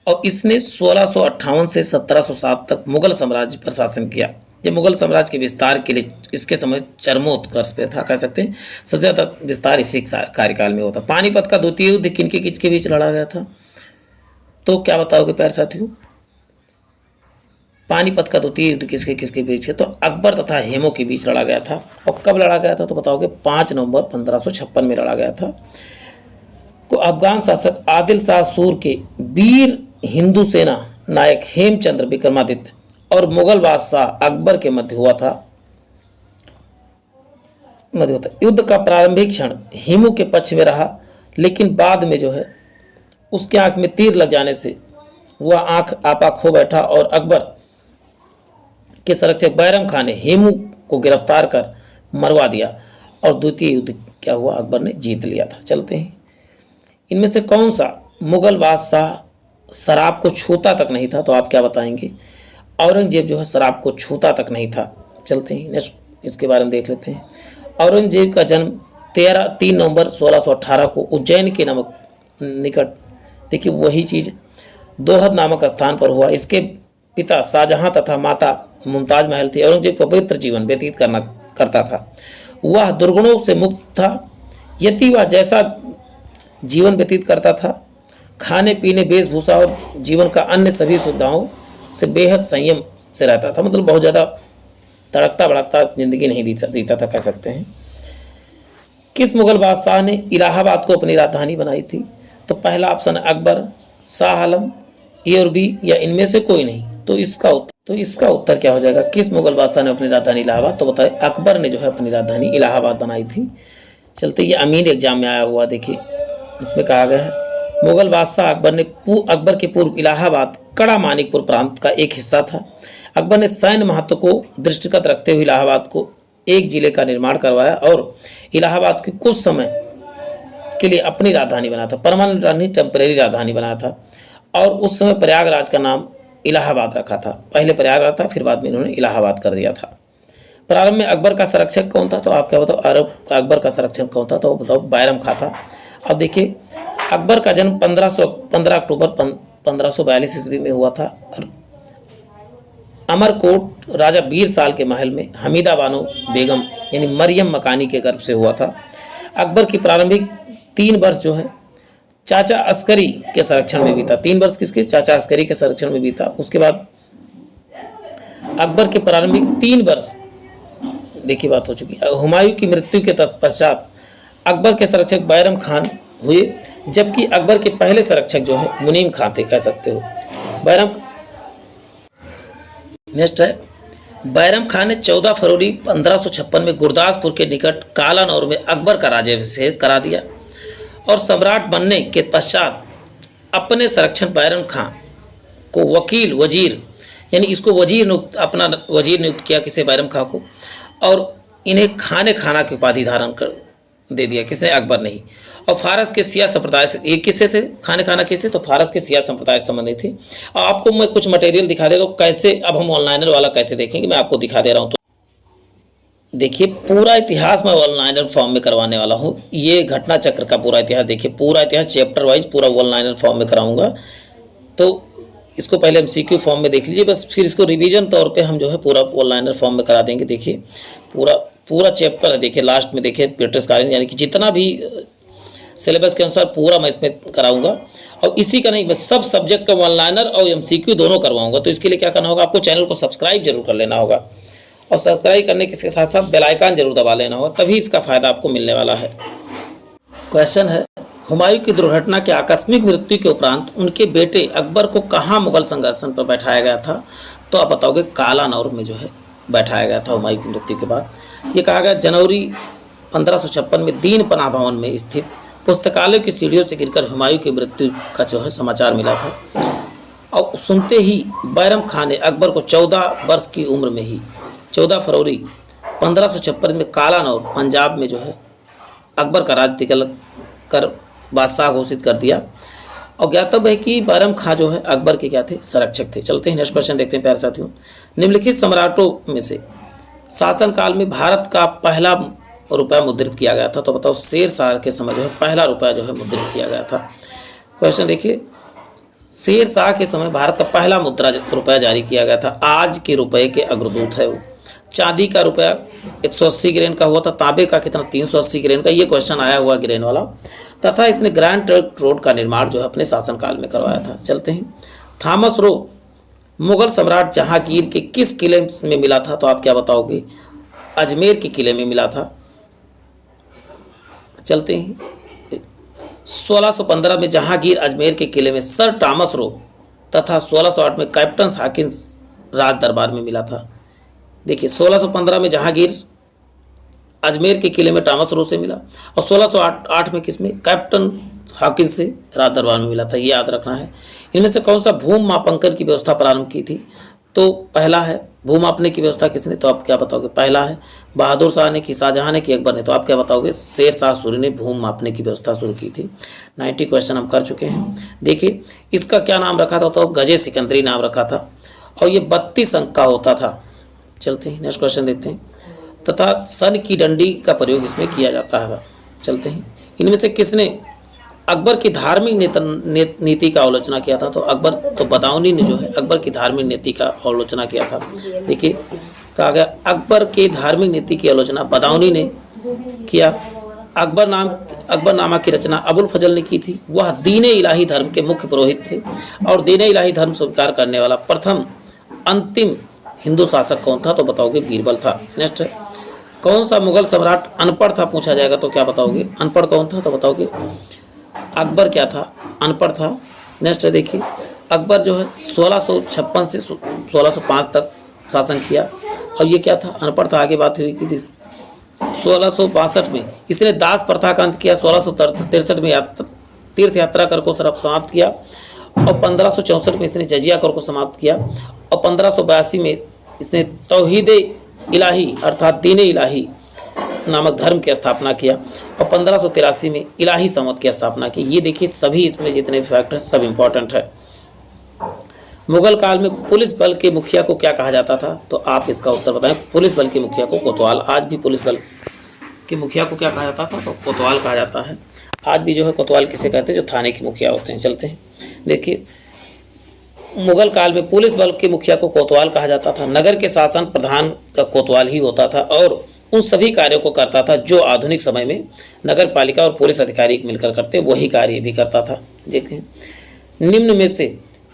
और इसने 1658 से 1707 तक मुगल साम्राज्य पर शासन किया। ये मुगल साम्राज्य के विस्तार के लिए इसके समय चरमोत्कर्ष पे था, कह सकते हैं। सबसे ज़्यादा विस्तार इसी कार्यकाल में होता। पानीपत का द्वितीय युद्ध किनके के बीच लड़ा गया था? तो क्या बताओगे प्यारे साथियों? पानीपत का द्वितीय युद्ध किसके बीच है? तो अकबर तथा हेमू के बीच लड़ा गया था। और कब लड़ा गया था? तो बताओगे 5 नवंबर 1556 में लड़ा गया था। को अफगान शासक आदिल शाह सूर के वीर हिंदू सेना नायक हेमचंद्र विक्रमादित्य और मुगल बादशाह अकबर के मध्य हुआ था। युद्ध का प्रारंभिक क्षण हेमू के पक्ष में रहा, लेकिन बाद में जो है उसके आंख में तीर लग जाने से वह आंख आपा खो बैठा और अकबर के संरक्षक बैरम खान ने हेमू को गिरफ्तार कर मरवा दिया और द्वितीय युद्ध क्या हुआ? अकबर ने जीत लिया था। चलते हैं इनमें से कौन सा मुगल बादशाह शराब को छूता तक नहीं था? तो आप क्या बताएंगे? औरंगजेब जो है शराब को छूता तक नहीं था। चलते हैं नेक्स्ट, इसके बारे में देख लेते हैं। औरंगजेब का जन्म 3 नवंबर 1618 को उज्जैन के निकट, देखिए वही चीज़, दोहद नामक स्थान पर हुआ। इसके पिता शाहजहां तथा माता मुमताज महल थी। औरंगजेब पवित्र जीवन व्यतीत करता था। वह दुर्गुणों से मुक्त था। यदि वह जैसा जीवन व्यतीत करता था, खाने पीने, वेशभूषा और जीवन का अन्य सभी सुविधाओं से बेहद संयम से रहता था। मतलब बहुत ज़्यादा तड़कता भड़कता जिंदगी नहीं जीता था, कह सकते हैं। किस मुगल बादशाह ने इलाहाबाद को अपनी राजधानी बनाई थी? तो पहला ऑप्शन है अकबर, शाह आलम, ए और बी, या इनमें से कोई नहीं। तो इसका उत्तर क्या हो जाएगा? किस मुगल बादशाह ने अपनी राजधानी इलाहाबाद? तो बताए अकबर ने जो है अपनी राजधानी इलाहाबाद बनाई थी। चलते, ये अमीन एग्जाम में आया हुआ, देखिए इसमें कहा गया है मुगल बादशाह अकबर के पूर्व इलाहाबाद कड़ा मानिकपुर प्रांत का एक हिस्सा था। अकबर ने सैन्य महत्व को दृष्टिगत रखते हुए इलाहाबाद को एक जिले का निर्माण करवाया और इलाहाबाद की कुछ समय के लिए अपनी राजधानी बनाया था। परमानेंट राजधानी, टेम्परेरी राजधानी बनाया था। और उस समय प्रयागराज का नाम इलाहाबाद रखा था। पहले प्रयागराज था, फिर बाद में इन्होंने इलाहाबाद कर दिया था। प्रारंभ में अकबर का संरक्षक कौन था? तो आप क्या बताओ? अकबर का संरक्षक कौन था? तो बताओ बैरम खां था। अब देखिए अकबर का जन्म 15 अक्टूबर 1542 ईस्वी में हुआ था। और अमरकोट राजा वीर साल के महल में हमीदा बानो बेगम यानी मरियम मकानी के गर्भ से हुआ था। अकबर की प्रारंभिक 3 वर्ष जो है चाचा अस्करी के संरक्षण में बीता। 3 वर्ष किसके? चाचा अस्करी के संरक्षण में बीता। उसके बाद अकबर के प्रारंभिक 3 वर्ष, देखिए बात हो चुकी। हुमायूं की मृत्यु के तत्पश्चात अकबर के संरक्षक बैरम खान हुए, जबकि अकबर के पहले संरक्षक जो है मुनीम खां थे, कह सकते हो। नेक्स्ट है बैरम खान ने 14 फरवरी 1556 में गुरदासपुर के निकट कालानौर में अकबर का राज्याभिषेक करा दिया और सम्राट बनने के पश्चात अपने संरक्षण बैरम खां को वजीर यानी इसको अपना वजीर नियुक्त किया, किसे? बैरम खां को। और इन्हें खाना की उपाधि धारण दे दिया, किसने? अकबर ने ही। और फारस के शिया संप्रदाय से, ये किससे थे? खाना किससे? तो फारस के शिया संप्रदाय से संबंधित थे। और आपको मैं कुछ मटेरियल दिखा दे रहा हूँ कैसे, अब हम ऑनलाइनर वाला कैसे देखेंगे, मैं आपको दिखा दे रहा हूँ। तो देखिए पूरा इतिहास मैं वन लाइनर फॉर्म में करवाने वाला हूँ। ये घटना चक्र का पूरा इतिहास देखिए, पूरा इतिहास चैप्टर वाइज पूरा वन लाइनर फॉर्म में कराऊंगा। तो इसको पहले MCQ फॉर्म में देख लीजिए बस, फिर इसको रिवीजन तौर पे हम जो है पूरा वन लाइनर फॉर्म में करा देंगे। देखिए पूरा चैप्टर है, देखिए लास्ट में देखिए ब्रिटिश कालीन, यानी कि जितना भी सिलेबस के अनुसार पूरा मैं इसमें कराऊंगा। और इसी का नहीं, मैं सब सब्जेक्ट का वन लाइनर और MCQ दोनों करवाऊंगा। तो इसके लिए क्या करना होगा, आपको चैनल को सब्सक्राइब जरूर कर लेना होगा, और सब्सक्राइब करने के साथ साथ बेल आइकन जरूर दबा लेना होगा, तभी इसका फायदा आपको मिलने वाला है। क्वेश्चन है, हुमायूं की दुर्घटना के आकस्मिक मृत्यु के उपरांत उनके बेटे अकबर को कहाँ मुगल सिंहासन पर बैठाया गया था? तो आप बताओगे कालानौर में जो है बैठाया गया था हुमायूं की मृत्यु के बाद। ये कहा गया जनवरी 1556 में दीन पनाह भवन में स्थित पुस्तकालय की सीढ़ियों से गिरकर हुमायूं की मृत्यु का जो है समाचार मिला था। और सुनते ही बैरम खान ने अकबर को 14 वर्ष की उम्र में ही 14 फरवरी 1556 में कालानौर पंजाब में जो है अकबर का राज तिलक कर बादशाह घोषित कर दिया। और ज्ञातव्य है कि बैरम खां जो है अकबर के क्या थे? संरक्षक थे। चलते हैं नेक्स्ट क्वेश्चन देखते हैं प्यारे साथियों। निम्नलिखित सम्राटों में से शासनकाल में भारत का पहला रुपया मुद्रित किया गया था? तो बताओ शेर शाह के समय जो है पहला रुपया जो है मुद्रित किया गया था। क्वेश्चन देखिए, शेर शाह के समय भारत का पहला मुद्रा रुपया जारी किया गया था। आज के रुपए के अग्रदूत है वो। चांदी का रुपया 180 ग्रेन का हुआ था, तांबे का कितना? 380 ग्रेन का। ये क्वेश्चन आया हुआ ग्रेन वाला। तथा इसने ग्रैंड ट्रंक रोड का निर्माण जो है अपने शासनकाल में करवाया था। चलते हैं, थॉमस रो मुगल सम्राट जहांगीर के किस किले में मिला था? तो आप क्या बताओगे? अजमेर के किले में मिला था। चलते हैं, 1615 में जहांगीर अजमेर के किले में सर थॉमस रो तथा 1608 में कैप्टन हॉकिंस राज दरबार में मिला था। देखिए 1615 में जहांगीर अजमेर के किले में थॉमस रो से मिला, और 1608 में किसमें? कैप्टन हॉकिंस से राज दरबार में मिला था। ये याद रखना है। इनमें से कौन सा भूमि मापांकन की व्यवस्था प्रारंभ की थी? तो पहला है भूमि मापने की व्यवस्था किसने? तो आप क्या बताओगे? पहला है बहादुर शाह ने की, शाहजहां ने की, अकबर ने। तो आप क्या बताओगे? शेर शाह सूरी ने भूमि मापने की व्यवस्था शुरू की थी। 90 क्वेश्चन हम कर चुके हैं। देखिए इसका क्या नाम रखा था? तो गजे सिकंदरी नाम रखा था, और ये 32 अंक का होता था। चलते हैं नेक्स्ट क्वेश्चन देखते हैं। तथा सन की डंडी का प्रयोग इसमें किया जाता है। चलते हैं, इनमें से किसने अकबर की धार्मिक नीति का आलोचना किया था? तो अकबर, तो बदाऊनी ने जो है अकबर की धार्मिक नीति का आलोचना किया था। देखिए कहा गया अकबर की धार्मिक नीति की आलोचना बदाऊनी ने किया। अकबरनामा की रचना अबुल फजल ने की थी। वह दीन-ए इलाही धर्म के मुख्य पुरोहित थे, और दीन-ए इलाही धर्म स्वीकार करने वाला प्रथम अंतिम हिंदू शासक कौन था? तो बताओगे बीरबल था। नेक्स्ट, कौन सा मुगल सम्राट अनपढ़ था? पूछा जाएगा तो क्या बताओगे? अनपढ़ कौन था? तो बताओगे अकबर क्या था? अनपढ़ था। नेक्स्ट देखिए, अकबर जो है 1656 से 1605 तक शासन किया, और ये क्या था? अनपढ़ था। आगे बात हुई कि 1662 में इसने दास प्रथा का अंत किया। 1663 में तीर्थ यात्रा कर को समाप्त किया, और 1564 में इसने जजिया कर को समाप्त किया, और 1582 में इसने तौहीद इलाही अर्थात दीन इलाही नामक धर्म की स्थापना किया, और 1583 में इलाही समत की स्थापना की। ये देखिए सभी इसमें जितने फैक्ट है सब इंपॉर्टेंट है। मुगल काल में पुलिस बल के मुखिया को क्या कहा जाता था? तो आप इसका उत्तर बताएं। पुलिस बल के मुखिया को कोतवाल। आज भी पुलिस बल के मुखिया को क्या कहा जाता था? तो कोतवाल कहा जाता है। आज भी जो है कोतवाल किसे कहते हैं? जो थाने के मुखिया होते हैं। चलते हैं, देखिए मुगल काल में पुलिस बल के मुखिया को कोतवाल कहा जाता था। नगर के शासन प्रधान का कोतवाल ही होता था, और उन सभी कार्यों को करता था जो आधुनिक समय में नगर पालिका और पुलिस अधिकारी मिलकर करते, वही कार्य भी करता था। देखते हैं, निम्न में से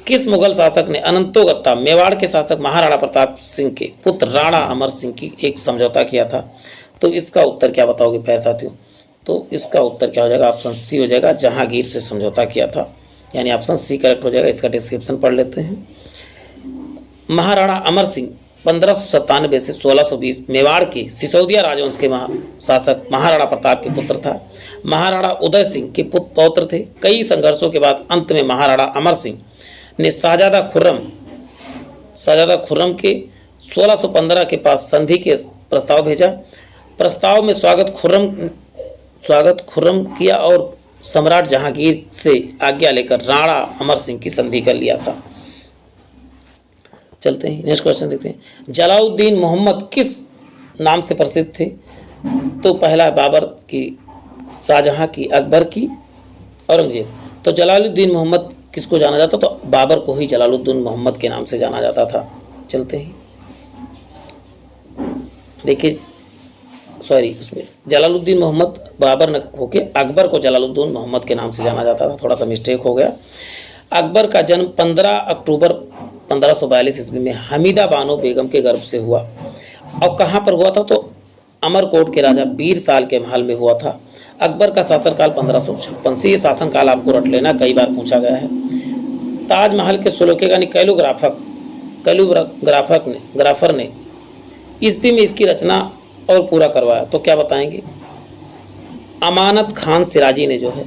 किस मुगल शासक ने अनंतोगत्ता मेवाड़ के शासक महाराणा प्रताप सिंह के पुत्र राणा अमर सिंह की एक समझौता किया था? तो इसका उत्तर क्या बताओगे प्यारे साथियों? तो इसका उत्तर क्या हो जाएगा? ऑप्शन सी हो जाएगा, जहांगीर से समझौता किया था, यानी ऑप्शन सी करेक्ट हो जाएगा। इसका डिस्क्रिप्शन पढ़ लेते हैं। महाराणा अमर सिंह 1597 से 1620 मेवाड़ के सिसोदिया राजवंश के शासक महाराणा प्रताप के पुत्र था। महाराणा उदय सिंह के पौत्र थे। कई संघर्षों के बाद अंत में महाराणा अमर सिंह ने शहजादा खुर्रम के 1615 के पास संधि के प्रस्ताव भेजा। प्रस्ताव में स्वागत खुर्रम किया और सम्राट जहांगीर से आज्ञा लेकर राणा अमर सिंह की संधि कर लिया था। चलते हैं नेक्स्ट क्वेश्चन देखते हैं। जलालुद्दीन मोहम्मद किस नाम से प्रसिद्ध थे? तो पहला बाबर की, शाहजहां की, अकबर की, औरंगजेब। तो जलालुद्दीन मोहम्मद किसको जाना जाता? तो बाबर को ही जलालुद्दीन मोहम्मद के नाम से जाना जाता था। चलते हैं देखिए, सॉरी, उसमें जलालुद्दीन मोहम्मद बाबर न होके अकबर को जलालुद्दीन मोहम्मद के नाम से जाना जाता था, थोड़ा सा मिस्टेक हो गया। अकबर का जन्म 15 अक्टूबर 1542 ईस्वी में हमीदा बानो बेगम के गर्भ से हुआ। और कहाँ पर हुआ था? तो अमरकोट के राजा बीर साल के महल में हुआ था। अकबर का शासनकाल 1556 से। ये शासनकाल आपको रट लेना, कई बार पूछा गया है। ताजमहल के सुलोके यानी कैलीग्राफर ने ईस्वी में इसकी रचना और पूरा करवाया। तो क्या बताएंगे? अमानत खान सिराजी ने जो है,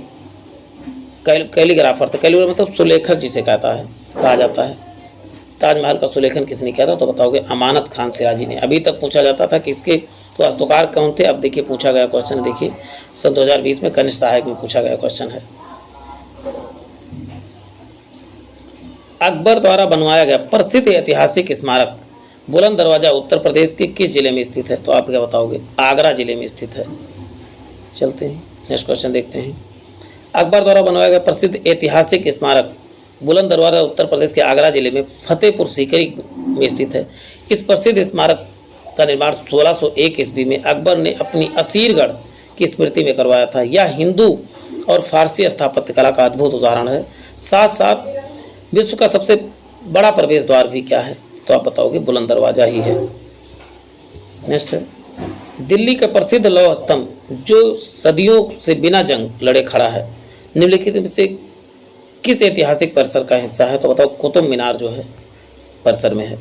कैलीग्राफर था, कैलीग्राफर मतलब सुलेखक जिसे कहा जाता है। ताजमहल का सुलेखन किसने किया था? तो बताओगे अमानत खान सिराजी ने। अभी तक पूछा जाता था कि इसके वास्तुकार कौन थे, अब देखिए पूछा गया क्वेश्चन। देखिए सन 2020 में कनिष्ठ सहायक में पूछा गया क्वेश्चन है। अकबर द्वारा बनवाया गया प्रसिद्ध ऐतिहासिक स्मारक बुलंद दरवाजा उत्तर प्रदेश के किस जिले में स्थित है? तो आप क्या बताओगे? आगरा जिले में स्थित है। चलते हैं नेक्स्ट क्वेश्चन देखते हैं। अकबर द्वारा बनवाया गया प्रसिद्ध ऐतिहासिक स्मारक बुलंद दरवाजा उत्तर प्रदेश के आगरा जिले में फतेहपुर सीकरी में स्थित है। इस प्रसिद्ध स्मारक का निर्माण 1601 ईस्वी में अकबर ने अपनी असीरगढ़ की स्मृति में करवाया था। यह हिंदू और फारसी स्थापत्य कला का अद्भुत उदाहरण है। साथ साथ विश्व का सबसे बड़ा प्रवेश द्वार भी क्या है? तो आप बताओगे बुलंद दरवाजा ही है। नेक्स्ट है, दिल्ली का प्रसिद्ध लौह स्तंभ जो सदियों से बिना जंग लड़े खड़ा है, निम्नलिखित में से किस ऐतिहासिक परिसर का हिस्सा है? तो बताओ कुतुब मीनार जो है परिसर में है।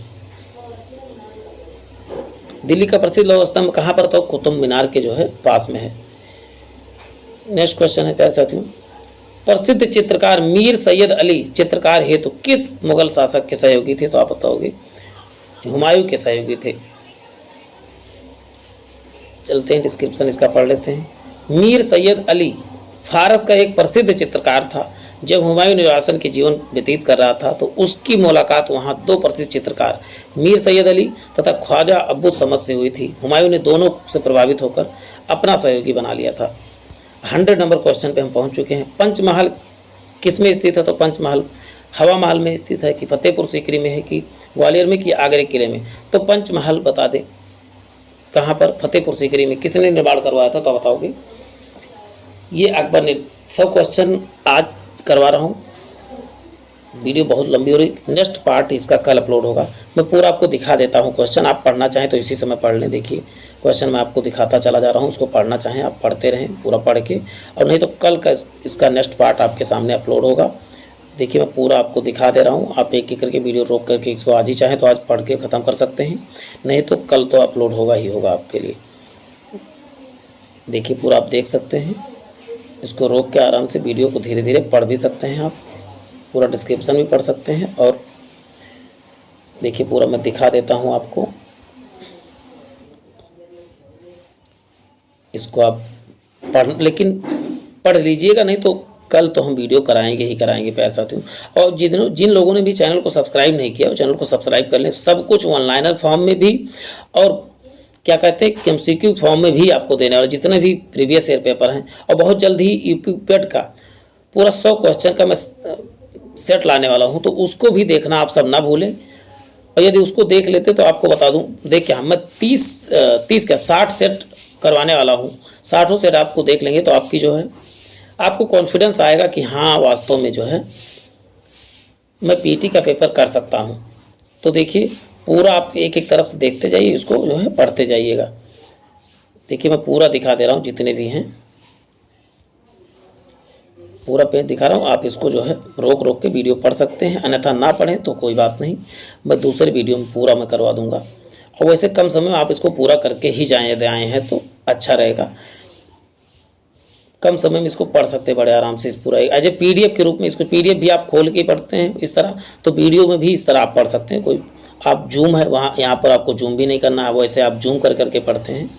दिल्ली का प्रसिद्ध लौह स्तंभ कहाँ पर? तो कुतुब मीनार के जो है पास में है। नेक्स्ट क्वेश्चन है प्यारे साथियों, प्रसिद्ध चित्रकार मीर सैयद अली चित्रकार हेतु किस मुगल शासक के सहयोगी थे? तो आप बताओगे हुमायूं के सहयोगी थे। चलते हैं डिस्क्रिप्शन इसका पढ़ लेते हैं। मीर सैयद अली फारस का एक प्रसिद्ध चित्रकार था। जब हुमायूं निर्वासन के जीवन व्यतीत कर रहा था तो उसकी मुलाकात वहां दो प्रसिद्ध चित्रकार मीर सैयद अली तथा ख्वाजा अब्बू समद से हुई थी। हुमायूं ने दोनों से प्रभावित होकर अपना सहयोगी बना लिया था। 100 नंबर क्वेश्चन पे हम पहुंच चुके हैं। पंचमहल किस में स्थित है? तो पंचमहल हवा महल में स्थित है कि फतेहपुर सीकरी में है कि ग्वालियर में कि आगरे किले में? तो पंचमहल बता दें कहाँ पर? फतेहपुर सीकरी में। किसने निर्माण करवाया था? तो बताओगे ये अकबर ने। 100 क्वेश्चन आज करवा रहा हूँ, वीडियो बहुत लंबी हो रही। नेक्स्ट पार्ट इसका कल अपलोड होगा। मैं पूरा आपको दिखा देता हूँ क्वेश्चन, आप पढ़ना चाहें तो इसी समय पढ़ लें। देखिए क्वेश्चन मैं आपको दिखाता चला जा रहा हूँ, उसको पढ़ना चाहें आप पढ़ते रहें पूरा पढ़ के, और नहीं तो कल का इसका नेक्स्ट पार्ट आपके सामने अपलोड होगा। देखिए मैं पूरा आपको दिखा दे रहा हूँ, आप एक एक करके वीडियो रोक करके इसको आज ही चाहें तो आज पढ़ के ख़त्म कर सकते हैं, नहीं तो कल तो अपलोड होगा ही होगा आपके लिए। देखिए पूरा आप देख सकते हैं, इसको रोक के आराम से वीडियो को धीरे धीरे पढ़ भी सकते हैं आप, पूरा डिस्क्रिप्शन भी पढ़ सकते हैं। और देखिए पूरा मैं दिखा देता हूँ आपको, इसको आप लेकिन पढ़ लीजिएगा, नहीं तो कल तो हम वीडियो कराएंगे ही कराएंगे प्यारे साथियों। और जिन लोगों ने भी चैनल को सब्सक्राइब नहीं किया वो चैनल को सब्सक्राइब कर लें। सब कुछ ऑनलाइनर फॉर्म में भी और क्या कहते हैं एमसीक्यू फॉर्म में भी आपको देने वाले जितने भी प्रीवियस ईयर पेपर हैं, और बहुत जल्द ही यूपी पेट का पूरा 100 क्वेश्चन का मैं सेट लाने वाला हूं, तो उसको भी देखना आप सब ना भूलें। और यदि उसको देख लेते तो आपको बता दूं, देखिए मैं 60 सेट करवाने वाला हूं। 60 सेट आपको देख लेंगे तो आपकी जो है आपको कॉन्फिडेंस आएगा कि हाँ वास्तव में जो है मैं पीटी का पेपर कर सकता हूं। तो देखिए पूरा आप एक एक तरफ से देखते जाइए, इसको जो है पढ़ते जाइएगा। देखिए मैं पूरा दिखा दे रहा हूं, जितने भी हैं पूरा पेज दिखा रहा हूं, आप इसको जो है रोक रोक के वीडियो पढ़ सकते हैं, अन्यथा ना पढ़ें तो कोई बात नहीं, मैं दूसरे वीडियो में पूरा मैं करवा दूंगा। और वैसे कम समय में आप इसको पूरा करके ही जाएँ, यदि आए हैं तो अच्छा रहेगा। कम समय में इसको पढ़ सकते हैं बड़े आराम से, इस पूरा एज ए पीडीएफ के रूप में। इसको पीडीएफ भी आप खोल के पढ़ते हैं इस तरह, तो वीडियो में भी इस तरह आप पढ़ सकते हैं। कोई आप जूम है वहाँ, यहाँ पर आपको जूम भी नहीं करना है, वैसे आप जूम कर करके पढ़ते हैं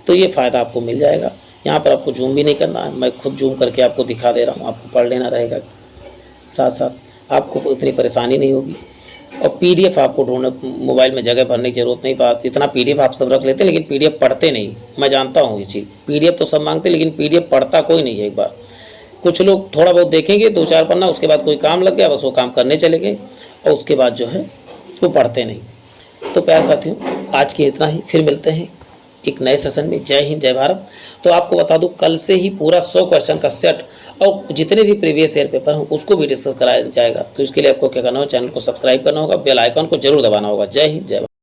तो ये फ़ायदा आपको मिल जाएगा। यहाँ पर आपको जूम भी नहीं करना है, मैं खुद जूम करके आपको दिखा दे रहा हूँ, आपको पढ़ लेना रहेगा। साथ साथ आपको इतनी परेशानी नहीं होगी। और पीडीएफ आपको ढूंढने मोबाइल में जगह भरने की जरूरत नहीं। बात इतना पीडीएफ आप सब रख लेते हैं, लेकिन पीडीएफ पढ़ते नहीं, मैं जानता हूँ ये चीज़। पीडीएफ तो सब मांगते, लेकिन पीडीएफ पढ़ता कोई नहीं है। एक बार कुछ लोग थोड़ा बहुत देखेंगे 2-4 पन्ना, उसके बाद कोई काम लग गया, बस वो काम करने चले गए, और उसके बाद जो है वो पढ़ते नहीं। तो प्यारे साथियों, आज के इतना ही, फिर मिलते हैं एक नए सेशन में। जय हिंद, जय भारत। तो आपको बता दूं, कल से ही पूरा 100 क्वेश्चन का सेट और जितने भी प्रीवियस ईयर पेपर हैं उसको भी डिस्कस कराया जाएगा। तो इसके लिए आपको क्या करना होगा, चैनल को सब्सक्राइब करना होगा, बेल आइकन को जरूर दबाना होगा। जय हिंद, जय भारत।